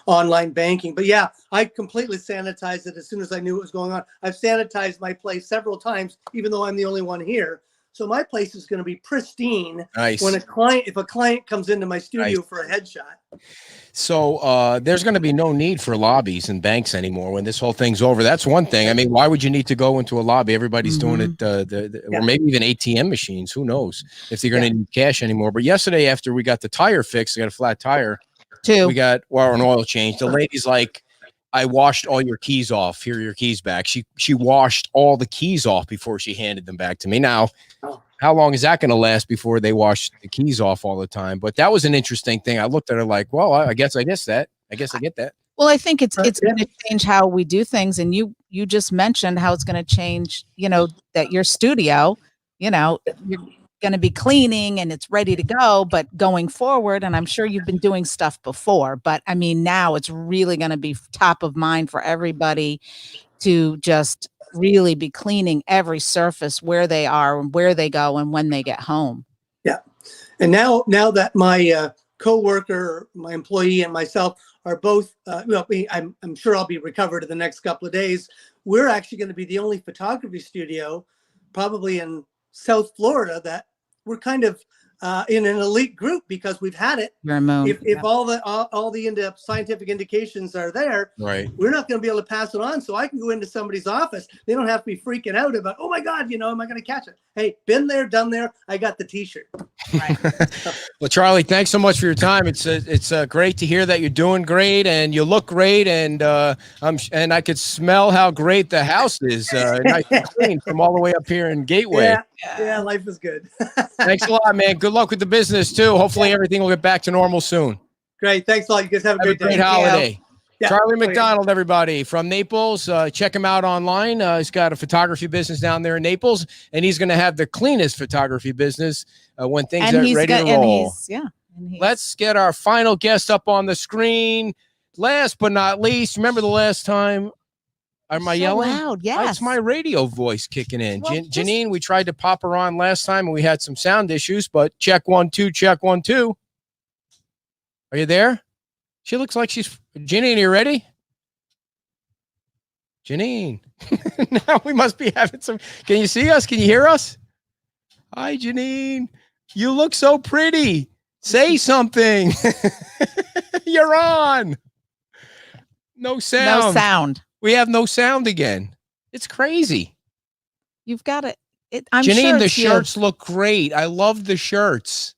online banking. But yeah, I completely sanitized it as soon as I knew what was going on. I've sanitized my place several times, even though I'm the only one here. So my place is going to be pristine. Nice. If a client comes into my studio for a headshot. So there's going to be no need for lobbies and banks anymore when this whole thing's over. That's one thing. I mean, why would you need to go into a lobby? Everybody's doing it, or maybe even ATM machines. Who knows if they're going to need cash anymore? But yesterday, after we got the tire fixed, I got a flat tire. We got an oil change. The lady's like, "I washed all your keys off. Here are your keys back." She washed all the keys off before she handed them back to me. Now, how long is that going to last before they wash the keys off all the time? But that was an interesting thing. I looked at her like, well, I guess I get that. Well, I think it's going to change how we do things. And you just mentioned how it's going to change, that your studio, you're going to be cleaning and it's ready to go, but going forward, and I'm sure you've been doing stuff before, but I mean, now it's really going to be top of mind for everybody to just really be cleaning every surface where they are and where they go and when they get home. Yeah. And now that my coworker, my employee, and myself are both, I'm sure I'll be recovered in the next couple of days. We're actually going to be the only photography studio probably in South Florida that we're kind of in an elite group because we've had it. You're a moon. If all the scientific indications are there, Right. we're not going to be able to pass it on. So I can go into somebody's office. They don't have to be freaking out about, oh my God, am I going to catch it? Hey, been there, done there. I got the T-shirt. Right. Well, Charlie, thanks so much for your time. It's great to hear that you're doing great and you look great, and I could smell how great the house is, nice and clean from all the way up here in Gateway. Yeah, life is good. Thanks a lot, man. Good luck with the business too. Hopefully everything will get back to normal soon. Great. Thanks a lot. You guys have a great day. Holiday. Yeah. Charlie McDonald, everybody from Naples. Check him out online. He's got a photography business down there in Naples, and he's going to have the cleanest photography business when things are ready to roll. Let's get our final guest up on the screen. Last but not least, remember the last time? Am I yelling? Loud, yes. That's my radio voice kicking in. Well, Janine, we tried to pop her on last time, and we had some sound issues, but check 1 2, check 1 2. Are you there? She looks like she's Janine. Are you ready? Janine. Now we must be having some. Can you see us? Can you hear us? Hi, Janine. You look so pretty. Say something. You're on. No sound. No sound. We have no sound again. It's crazy. You've got it. I'm Janine, sure the it's you. shirts look great. I love the shirts.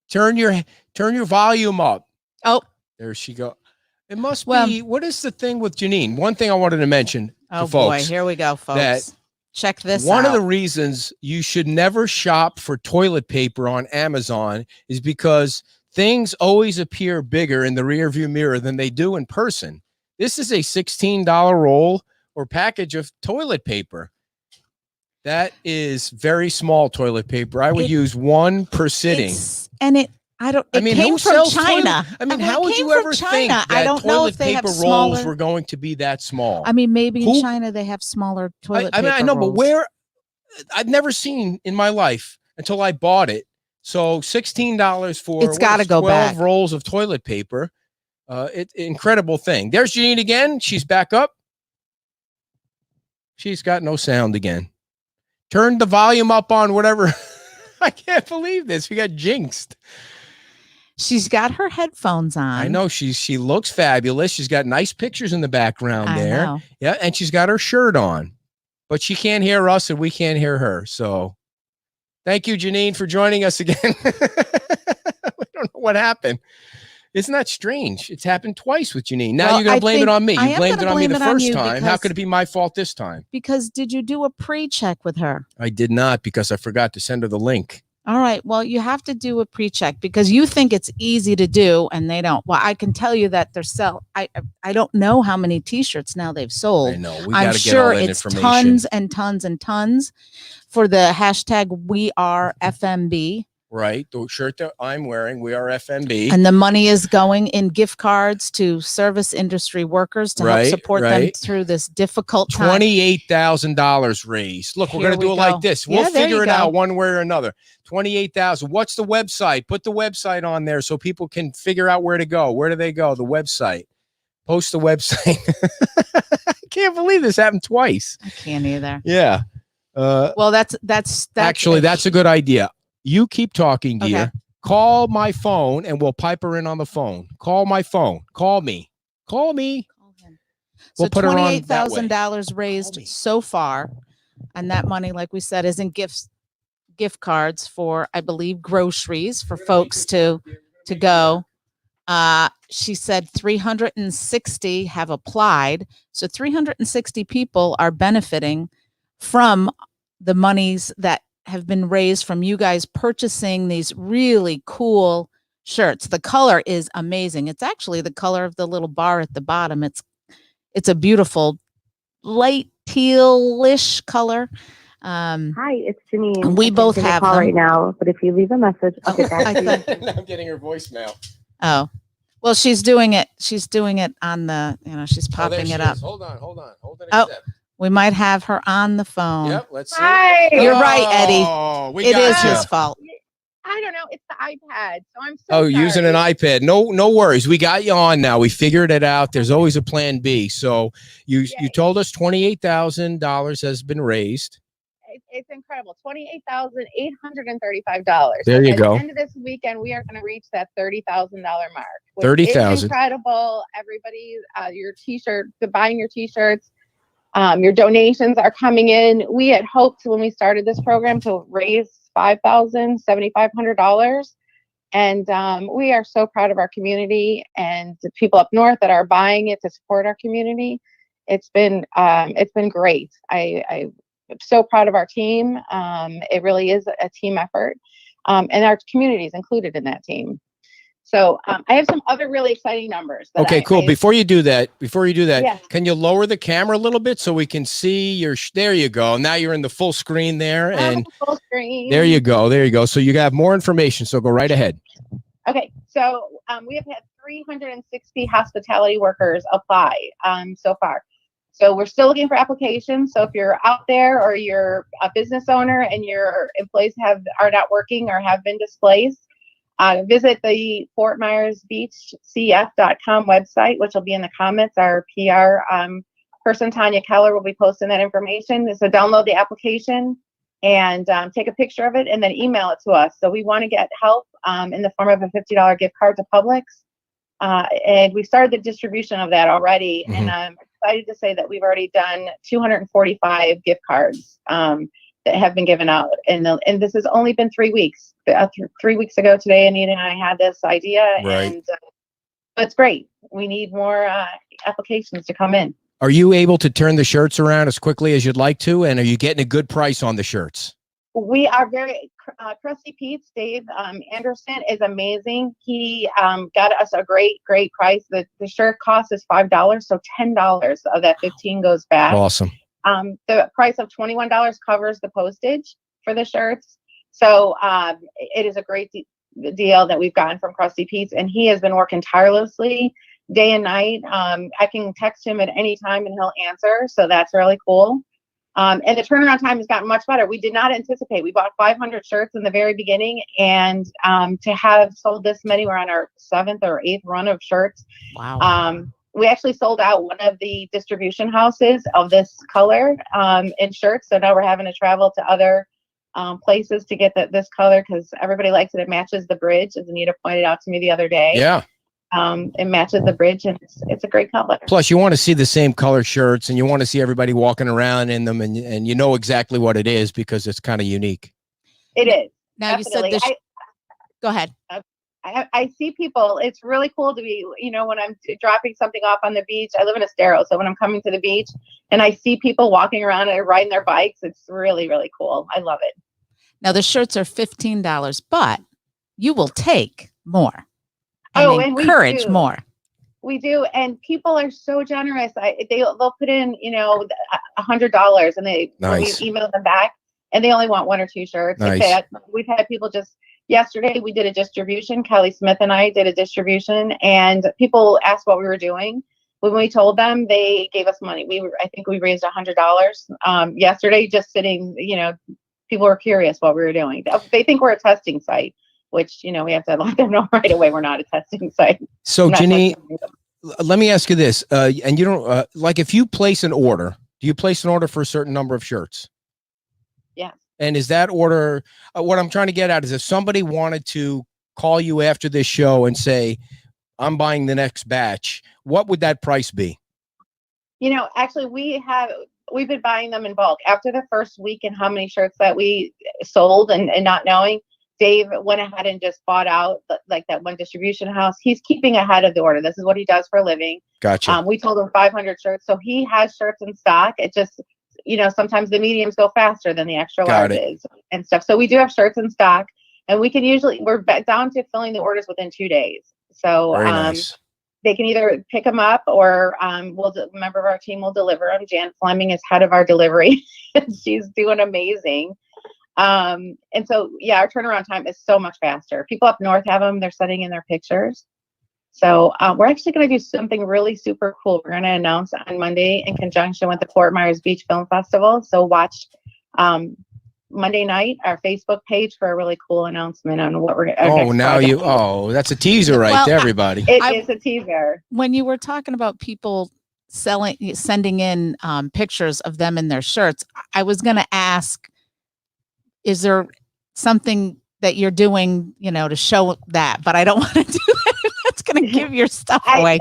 Turn your volume up. Oh, there she go. It must Well- be. What is the thing with Janine? One thing I wanted to mention oh to boy. folks. Here we go, folks. that Check this One out. of the reasons you should never shop for toilet paper on Amazon is because things always appear bigger in the rearview mirror than they do in person. This is a $16 roll or package of toilet paper. That is very small toilet paper. I would use one per sitting. It came who from sells China. How would you ever think that I don't know toilet if they paper have rolls smaller. were going to be that small? Maybe Who- in China they have smaller toilet paper. I know, but rolls. where? I've never seen in my life until I bought it. So $16 for It's gotta go 12 back. rolls of toilet paper. Incredible thing. There's Janine again. She's back up. She's got no sound again. Turn the volume up on whatever. I can't believe this. We got jinxed. She's got her headphones on. I know she looks fabulous. She's got nice pictures in the background I there. know. Yeah, and she's got her shirt on. But she can't hear us and we can't hear her. So thank you, Janine, for joining us again. I don't know what happened. Isn't that strange? It's happened twice with Janine. Now Well, you're going I to blame it think on me. I You am blamed it gonna on me blame the it on first you time. How because- could it be my fault this time? Because did you do a pre-check with her? I did not because I forgot to send her the link. All right. Well, you have to do a pre-check because you think it's easy to do and they don't. Well, I can tell you that they're I don't know how many T-shirts now they've sold. I know. We I'm got to get sure all that it's information. tons and tons and tons for the hashtag We Are FMB. Right. The shirt that I'm wearing, we are FNB. And the money is going in gift cards to service industry workers to help Right, support them right. through this difficult time. $28,000 raised. Look, we're Here going to do we it go. like this. We'll Yeah, there figure you it go. out one way or another. 28,000. What's the website? Put the website on there so people can figure out where to go. Where do they go? The website. Post the website. I can't believe this happened twice. I can't either. Yeah. Well, that's Actually, that's a good idea. You keep talking, dear. Okay. Call my phone and we'll pipe her in on the phone. Call my phone. Call me. Call me. So We'll put her on that way. $28,000 raised so far, and that money, like we said, is in gift cards for, I believe, groceries for folks to go. She said 360 have applied, so 360 people are benefiting from the monies that have been raised from you guys purchasing these really cool shirts. The color is amazing. It's actually the color of the little bar at the bottom. It's a beautiful light tealish color. Hi, it's Janine. We I can't both take a have call them. right now, but if you leave a message, I'll get back to you. I'm getting her voicemail. Oh, well, she's doing it. She's doing it on the, she's Oh, there popping she it up. is. Hold on. Hold it. Oh, we might have her on the phone. Yep. Let's see. Hi. You're right, Eddie. Oh, we It got is you. his fault. I don't know. It's the iPad, so I'm so Oh, using an iPad. No worries. We got you on now. We figured it out. There's always a plan B. So you Yay. told us $28,000 has been raised. it's incredible. $28,835. There you At go. the end of this weekend, we are going to reach that $30,000 mark. Which 30,000. is incredible. Everybody, your T-shirt, buying your T-shirts, your donations are coming in. We had hoped when we started this program to raise $7,500. And we are so proud of our community and the people up north that are buying it to support our community. It's been great. I'm so proud of our team. It really is a team effort, and our community is included in that team. So I have some other really exciting numbers. Okay, cool. Before you do that, Yes. Can you lower the camera a little bit so we can see your? There you go. Now you're in the full screen there, and full screen. There you go. So you have more information. So go right ahead. Okay, so we have had 360 hospitality workers apply so far. So we're still looking for applications. So if you're out there or you're a business owner and your employees are not working or have been displaced, visit the Fort Myers Beach CF.com website, which will be in the comments. Our PR person, Tanya Keller, will be posting that information. So download the application and take a picture of it and then email it to us. So we want to get help in the form of a $50 gift card to Publix. And we started the distribution of that already. Mhm. And I'm excited to say that we've already done 245 gift cards that have been given out. And this has only been 3 weeks. 3 weeks ago today, Anita and I had this idea. Right. And it's great. We need more applications to come in. Are you able to turn the shirts around as quickly as you'd like to? And are you getting a good price on the shirts? We are very, Krusty Pete's, Dave Anderson is amazing. He got us a great price. The shirt cost is $5, so $10 of that 15 goes back. Awesome. The price of $21 covers the postage for the shirts. So it is a great deal that we've gotten from Krusty Pete's, and he has been working tirelessly day and night. I can text him at any time and he'll answer. So that's really cool. And the turnaround time has gotten much better. We did not anticipate. We bought 500 shirts in the very beginning, and to have sold this many, we're on our 7th or 8th run of shirts. Wow. We actually sold out one of the distribution houses of this color in shirts. So now we're having to travel to other places to get this color because everybody likes it. It matches the bridge, as Anita pointed out to me the other day. Yeah. It matches the bridge, and it's a great color. Plus, you want to see the same color shirts, and you want to see everybody walking around in them, and you know exactly what it is because it's kind of unique. It is. Now Definitely. you said this. Go ahead. I see people. It's really cool to be, when I'm dropping something off on the beach. I live in Estero, so when I'm coming to the beach and I see people walking around and riding their bikes, it's really, really cool. I love it. Now the shirts are $15, but you will take more. And we encourage do. more. We do, and people are so generous. They'll put in, $100, and Nice. we email them back, and they only want 1 or 2 shirts. Nice. We've had people just yesterday. We did a distribution. Kelly Smith and I did a distribution, and people asked what we were doing. When we told them, they gave us money. I think we raised $100 yesterday, just sitting. People were curious what we were doing. They think we're a testing site, which, we have to let them know right away we're not a testing site. So, Ginny, let me ask you this. And you don't, if you place an order, do you place an order for a certain number of shirts? Yes. And is that order, what I'm trying to get at is if somebody wanted to call you after this show and say, I'm buying the next batch, what would that price be? Actually, we've been buying them in bulk. After the first week and how many shirts that we sold and not knowing, Dave went ahead and just bought out that one distribution house. He's keeping ahead of the order. This is what he does for a living. Gotcha. We told him 500 shirts. So he has shirts in stock. It just, sometimes the mediums go faster than the extra larges and stuff. So we do have shirts in stock, and we're back down to filling the orders within 2 days. So Very nice. They can either pick them up or a member of our team will deliver them. Jan Fleming is head of our delivery. She's doing amazing. And so, our turnaround time is so much faster. People up north have them. They're sending in their pictures. So we're actually going to do something really super cool. We're going to announce on Monday in conjunction with the Fort Myers Beach Film Festival. So watch Monday night, our Facebook page for a really cool announcement on what we're going to that's a teaser right Well, there, everybody. It's a teaser. When you were talking about people sending in pictures of them in their shirts, I was going to ask is there something that you're doing, to show that? But I don't want to do that. That's going to give your stuff away.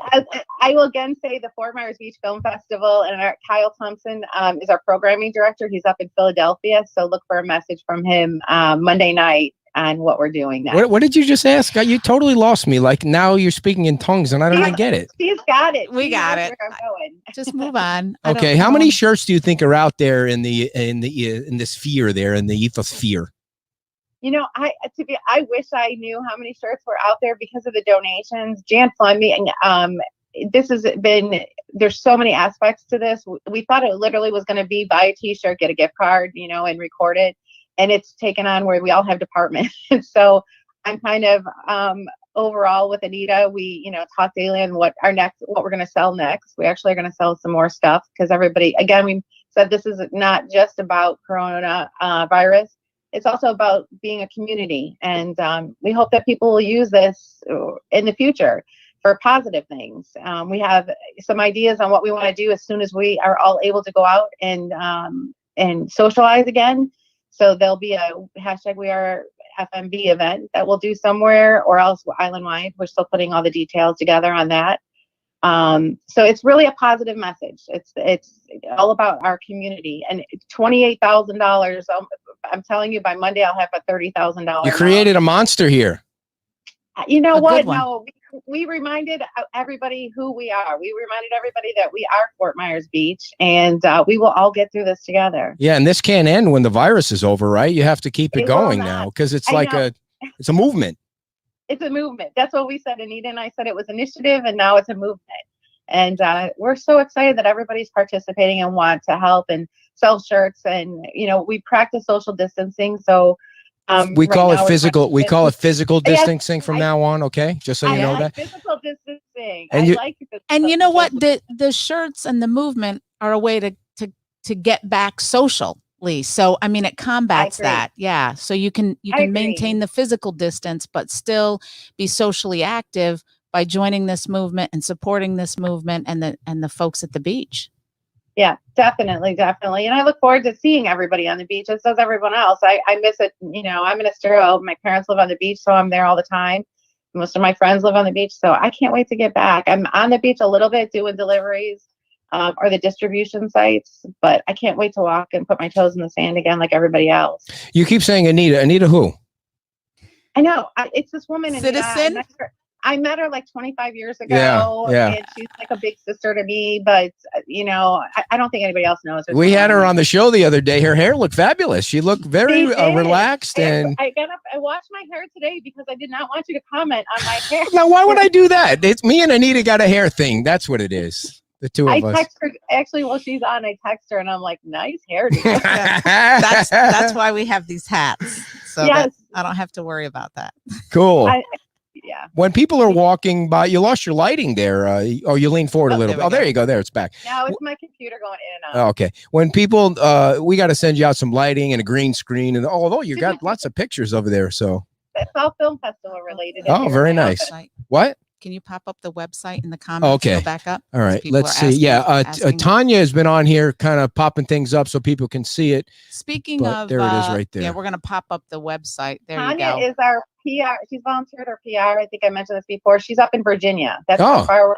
I will again say the Fort Myers Beach Film Festival, and Kyle Thompson is our programming director. He's up in Philadelphia, so look for a message from him Monday night on what we're doing next. What did you just ask? You totally lost me. Like now you're speaking in tongues and I don't even get it. She's got it. We She got knows it. where I'm going. Just move on. Okay, how many shirts do you think are out there in the sphere there, in the ethosphere? I wish I knew how many shirts were out there because of the donations. Jan Fleming, this has been, there's so many aspects to this. We thought it literally was going to be buy a t-shirt, get a gift card, and record it. And it's taken on where we all have departments. So I'm kind of overall with Anita, we, talk daily on what we're going to sell next. We actually are going to sell some more stuff because everybody, again, we said this is not just about corona virus. It's also about being a community. And we hope that people will use this in the future for positive things. We have some ideas on what we want to do as soon as we are all able to go out and socialize again. So there'll be a hashtag We Are FMB event that we'll do somewhere, or else island-wide. We're still putting all the details together on that. So it's really a positive message. It's all about our community. And $28,000. I'm telling you, by Monday I'll have a $30,000. You created a monster here. You know A what? good one. No, we reminded everybody who we are. We reminded everybody that we are Fort Myers Beach, and we will all get through this together. Yeah, and this can't end when the virus is over, right? You have to keep it It will going not. now because it's I like know. it's a movement. It's a movement. That's what we said. Anita and I said it was initiative, and now it's a movement. And we're so excited that everybody's participating and want to help and sell shirts. And we practice social distancing. So We right call now it we're physical. We call it practicing- physical Yes, distancing from now on. Okay, just so you I know like that. physical distancing. And I you- like physical And you know what? distancing. The shirts and the movement are a way to get back socially. So I mean, it combats agree. that. Yeah. So you can I agree. maintain the physical distance, but still be socially active by joining this movement and supporting this movement and the folks at the beach. Yeah, definitely. And I look forward to seeing everybody on the beach, as does everyone else. I miss it. I'm in Estero. My parents live on the beach, so I'm there all the time. Most of my friends live on the beach, so I can't wait to get back. I'm on the beach a little bit doing deliveries or the distribution sites, but I can't wait to walk and put my toes in the sand again like everybody else. You keep saying Anita. Anita who? I know. It's this woman. Anita. Citizen? I met her like 25 years ago. Yeah. And she's like a big sister to me, but I don't think anybody else knows her. We had her on the show the other day. Her hair looked fabulous. She looked very She did. relaxed. And I got up, I washed my hair today because I did not want you to comment on my hair. now, why would I do that? It's me and Anita got a hair thing. That's what it is. The two I of us. text her actually while she's on. I text her and I'm like, "Nice hair." dude." That's why we have these hats. So Yes. that I don't have to worry about that. Cool. Yeah. When people are walking by, you lost your lighting there. You lean forward a Oh, little there bit. we There go. you go. There, it's back. Now it's my computer going in and out. Oh, okay. When people, we got to send you out some lighting and a green screen, and although you got lots of pictures over there. So, It's all film festival related. Oh, very nice. Website. what? Can you pop up the website in the comments? Okay. Go back up. All right. People Let's are see. asking- Tanya has been on here, kind of popping things up so people can see it. Speaking But of, there it is right Yeah, there. we're gonna pop up the website. There Tanya you go. is our PR. She's volunteered her PR. I think I mentioned this before. She's up in Virginia. That's Oh. how far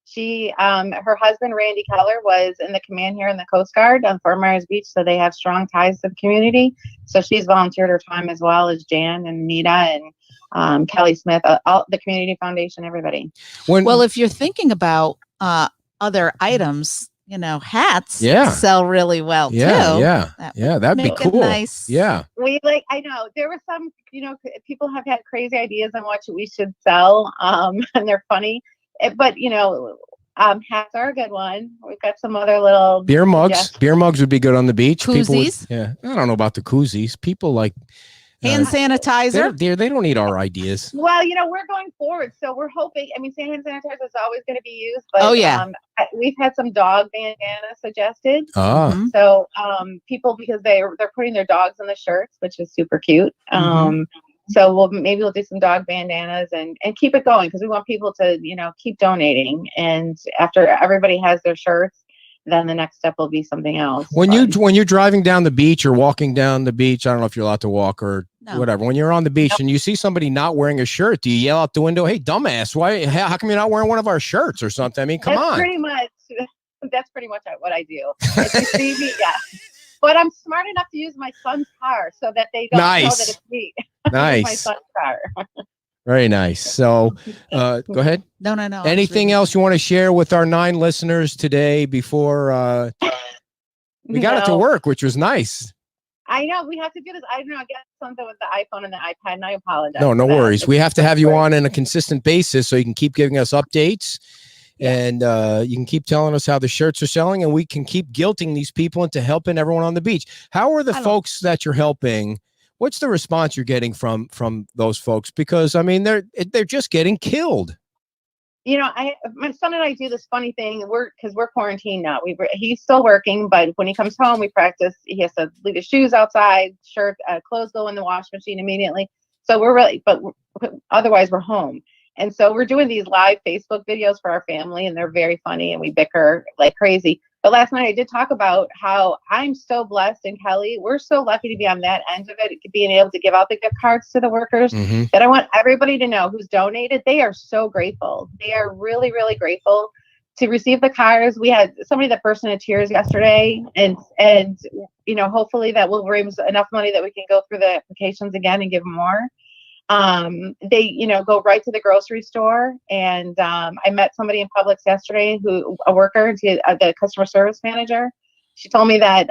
she, her husband, Randy Keller, was in the command here in the Coast Guard on Fort Myers Beach. So they have strong ties to the community. So she's volunteered her time as well as Jan and Nita and Kelly Smith, all the community foundation, everybody. Well, if you're thinking about other items, hats Yeah. sell really well too. yeah, That yeah, that'd be make it cool. nice. Yeah. I know there were some, people have had crazy ideas on what we should sell, and they're funny, but hats are a good one. We've got some other little Beer mugs. Yes. Beer mugs would be good on the beach. People would- Koozies? yeah. I don't know about the koozies. People like Hand sanitizer. they don't need our ideas. Well, we're going forward, so we're hoping. I mean, hand sanitizer is always going to be used, but Oh, yeah. We've had some dog bandanas suggested. Ah. Mhm. So people, because they're putting their dogs in the shirts, which is super cute. So we'll do some dog bandanas and keep it going because we want people to keep donating. And after everybody has their shirts, then the next step will be something else. When But- you're driving down the beach or walking down the beach, I don't know if you're allowed to walk or No. whatever. When you're on the beach Nope. and you see somebody not wearing a shirt, do you yell out the window, "Hey, dumbass! Why? How come you're not wearing one of our shirts or something?" I mean, come that's on. That's pretty much what I do. If you see me, yeah. But I'm smart enough to use my son's car so that they don't know Nice. that it's me. It's my Nice, son's car. very nice. So, go ahead. No. Anything else you want to share with our 9 listeners today before we got it to No. work, which was nice? I know we have to do this. I don't know. I get something with the iPhone and the iPad, and I apologize. No for that. worries. We have to have you Right. on a consistent basis so you can keep giving us updates. And you can keep telling us how the shirts are selling, and we can keep guilting these people into helping everyone on the beach. How are the I don't- folks that you're helping? What's the response you're getting from those folks? Because I mean, they're just getting killed. You know, my son and I do this funny thing. Because we're quarantined now. He's still working, but when he comes home, we practice. He has to leave his shoes outside, shirt, clothes go in the wash machine immediately. So otherwise we're home. And so we're doing these live Facebook videos for our family, and they're very funny, and we bicker like crazy. But last night I did talk about how I'm so blessed, and Kelly, we're so lucky to be on that end of it, being able to give out the gift cards to the workers. Mm-hmm. That I want everybody to know who's donated. They are so grateful. They are really, really grateful to receive the cards. We had somebody that burst into tears yesterday, and you know, hopefully that will raise enough money that we can go through the applications again and give more. They, you know, go right to the grocery store. And I met somebody in Publix yesterday, a worker, the customer service manager. She told me that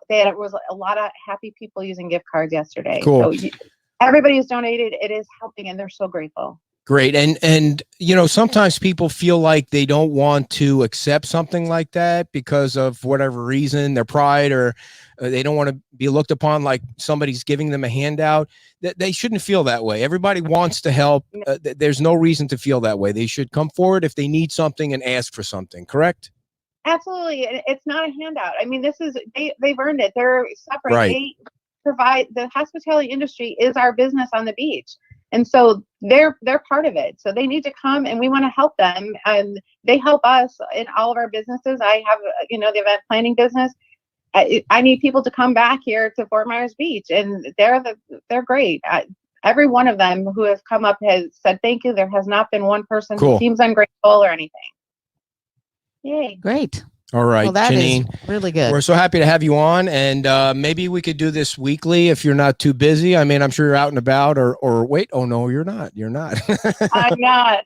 there was a lot of happy people using gift cards yesterday. Cool. So everybody who's donated, it is helping, and they're so grateful. Great. And you know, sometimes people feel like they don't want to accept something like that because of whatever reason, their pride, or they don't want to be looked upon like somebody's giving them a handout. They shouldn't feel that way. Everybody wants to help. There's no reason to feel that way. They should come forward if they need something and ask for something, correct? Absolutely. It's not a handout. I mean, they've earned it. They're suffering. Right. They provide, the hospitality industry is our business on the beach. And so they're part of it. So they need to come, and we want to help them, and they help us in all of our businesses. I have, you know, the event planning business. I need people to come back here to Fort Myers Beach, and they're great. Every one of them who has come up has said thank you. There has not been one person Cool. who seems ungrateful or anything. Yay. Great. All right, Well, that is Janine. really good. We're so happy to have you on, and maybe we could do this weekly if you're not too busy. I mean, I'm sure you're out and about, or wait. Oh no, you're not. You're not. I'm not.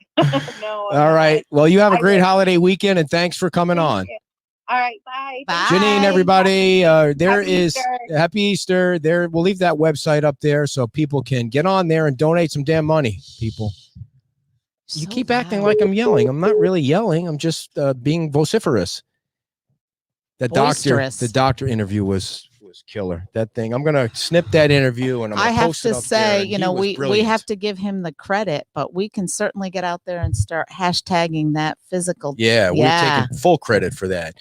No. I'm All right. Well, you have a I great will. holiday weekend, and thanks for coming not. on. All right. Bye. Bye. Janine, everybody, there Happy is Easter. Happy Easter. There, we'll leave that website up there so people can get on there and donate some damn money. People, you So keep acting loud. like I'm yelling. I'm not really yelling. I'm just being vociferous. Boisterous. The doctor interview was killer. That thing. I'm gonna snip that interview, and I'm I gonna have post it to up there, say, and you he know, was we brilliant. have to give him the credit, but we can certainly get out there and start hashtagging that physical. Yeah, we're Yeah. taking full credit for that.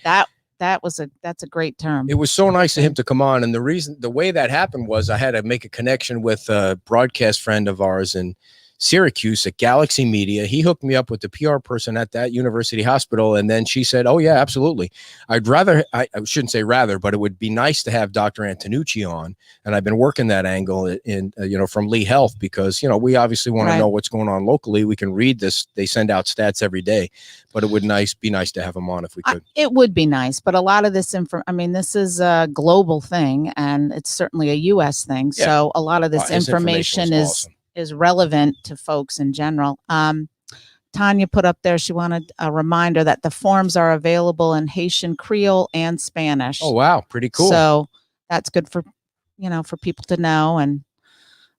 That's a great term. It was so nice of him to come on. And the way that happened was I had to make a connection with a broadcast friend of ours in Syracuse at Galaxy Media. He hooked me up with the PR person at that university hospital. And then she said, oh yeah, absolutely. I shouldn't say rather, but it would be nice to have Dr. Antonucci on. And I've been working that angle in from Lee Health, because, we obviously want Right. to know what's going on locally. We can read this. They send out stats every day, but it would be nice to have him on if we could. It would be nice, but a lot of this this is a global thing, and it's certainly a U.S. thing. Yeah. So a lot of this His information is awesome. relevant to folks in general. Tanya put up there, she wanted a reminder that the forms are available in Haitian Creole and Spanish. Oh, wow. Pretty cool. So that's good for people to know. And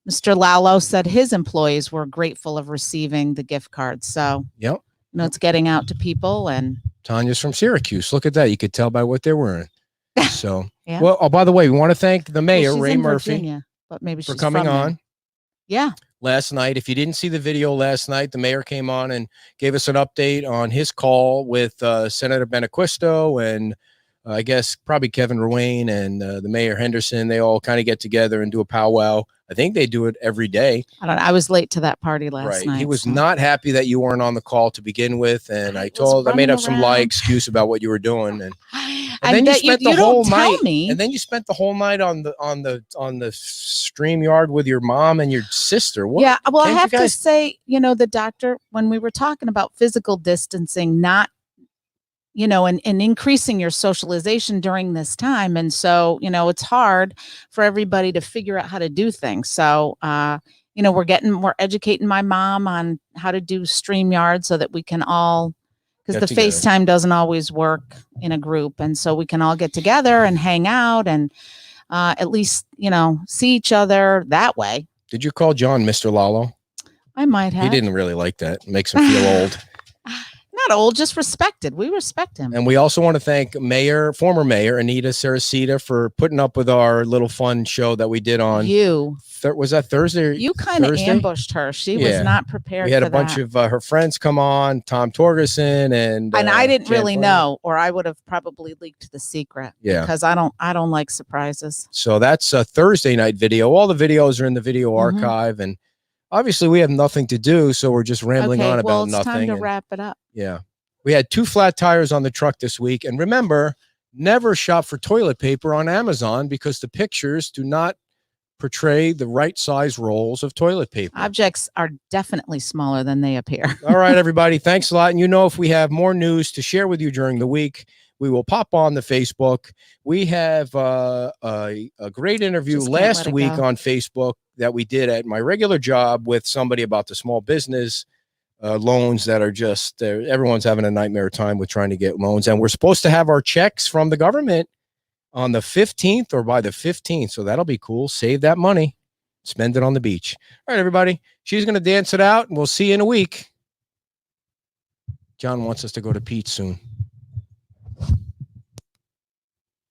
Mr. Lalo said his employees were grateful of receiving the gift cards. So, Yep. it's getting out to people. And Tanya's from Syracuse. Look at that. You could tell by what they're wearing. So, Yeah. Well, oh, by the way, we want to thank the mayor, she's Ray in Murphy, Virginia, but maybe for she's coming from there. on Yeah. last night. If you didn't see the video last night, the mayor came on and gave us an update on his call with Senator Benaquisto and I guess probably Kevin Ruane and the Mayor Henderson, they all kind of get together and do a powwow. I think they do it every day. I don't know. I was late to that party last night. He was so. not happy that you weren't on the call to begin with. And I made up some lie excuse about what you were doing. And then you spent the whole night. And then you spent the whole night on the StreamYard with your mom and your sister. What? Yeah. Well, I have to say, the doctor, when we were talking about physical distancing, not, and increasing your socialization during this time. And so, it's hard for everybody to figure out how to do things. So, we're educating my mom on how to do StreamYard so that we can all, because the FaceTime doesn't always work in a group. And so we can all get together and hang out and at least, see each other that way. Did you call John Mr. Lalo? I might have. He didn't really like that. It makes him feel old. Not old, just respected. We respect him. And we also want to thank former Mayor Anita Saracita for putting up with our little fun show that we did on. Was that Thursday? You kind of ambushed her. She was not prepared. We had a bunch of her friends come on, Tom Torgerson and I didn't really know, or I would have probably leaked the secret. Yeah, because I don't like surprises. So that's a Thursday night video. All the videos are in the video archive, and obviously we have nothing to do, so we're just rambling on about nothing. Time to wrap it up. Yeah. We had 2 flat tires on the truck this week. And remember, never shop for toilet paper on Amazon because the pictures do not portray the right size rolls of toilet paper. Objects are definitely smaller than they appear. All right, everybody. Thanks a lot. And if we have more news to share with you during the week, we will pop on the Facebook. We have a great interview last week on Facebook that we did at my regular job with somebody about the small business loans that are just everyone's having a nightmare time with trying to get loans. And we're supposed to have our checks from the government on the 15th or by the 15th. So that'll be cool. Save that money. Spend it on the beach. All right, everybody. She's going to dance it out and we'll see you in a week. John wants us to go to Pete soon.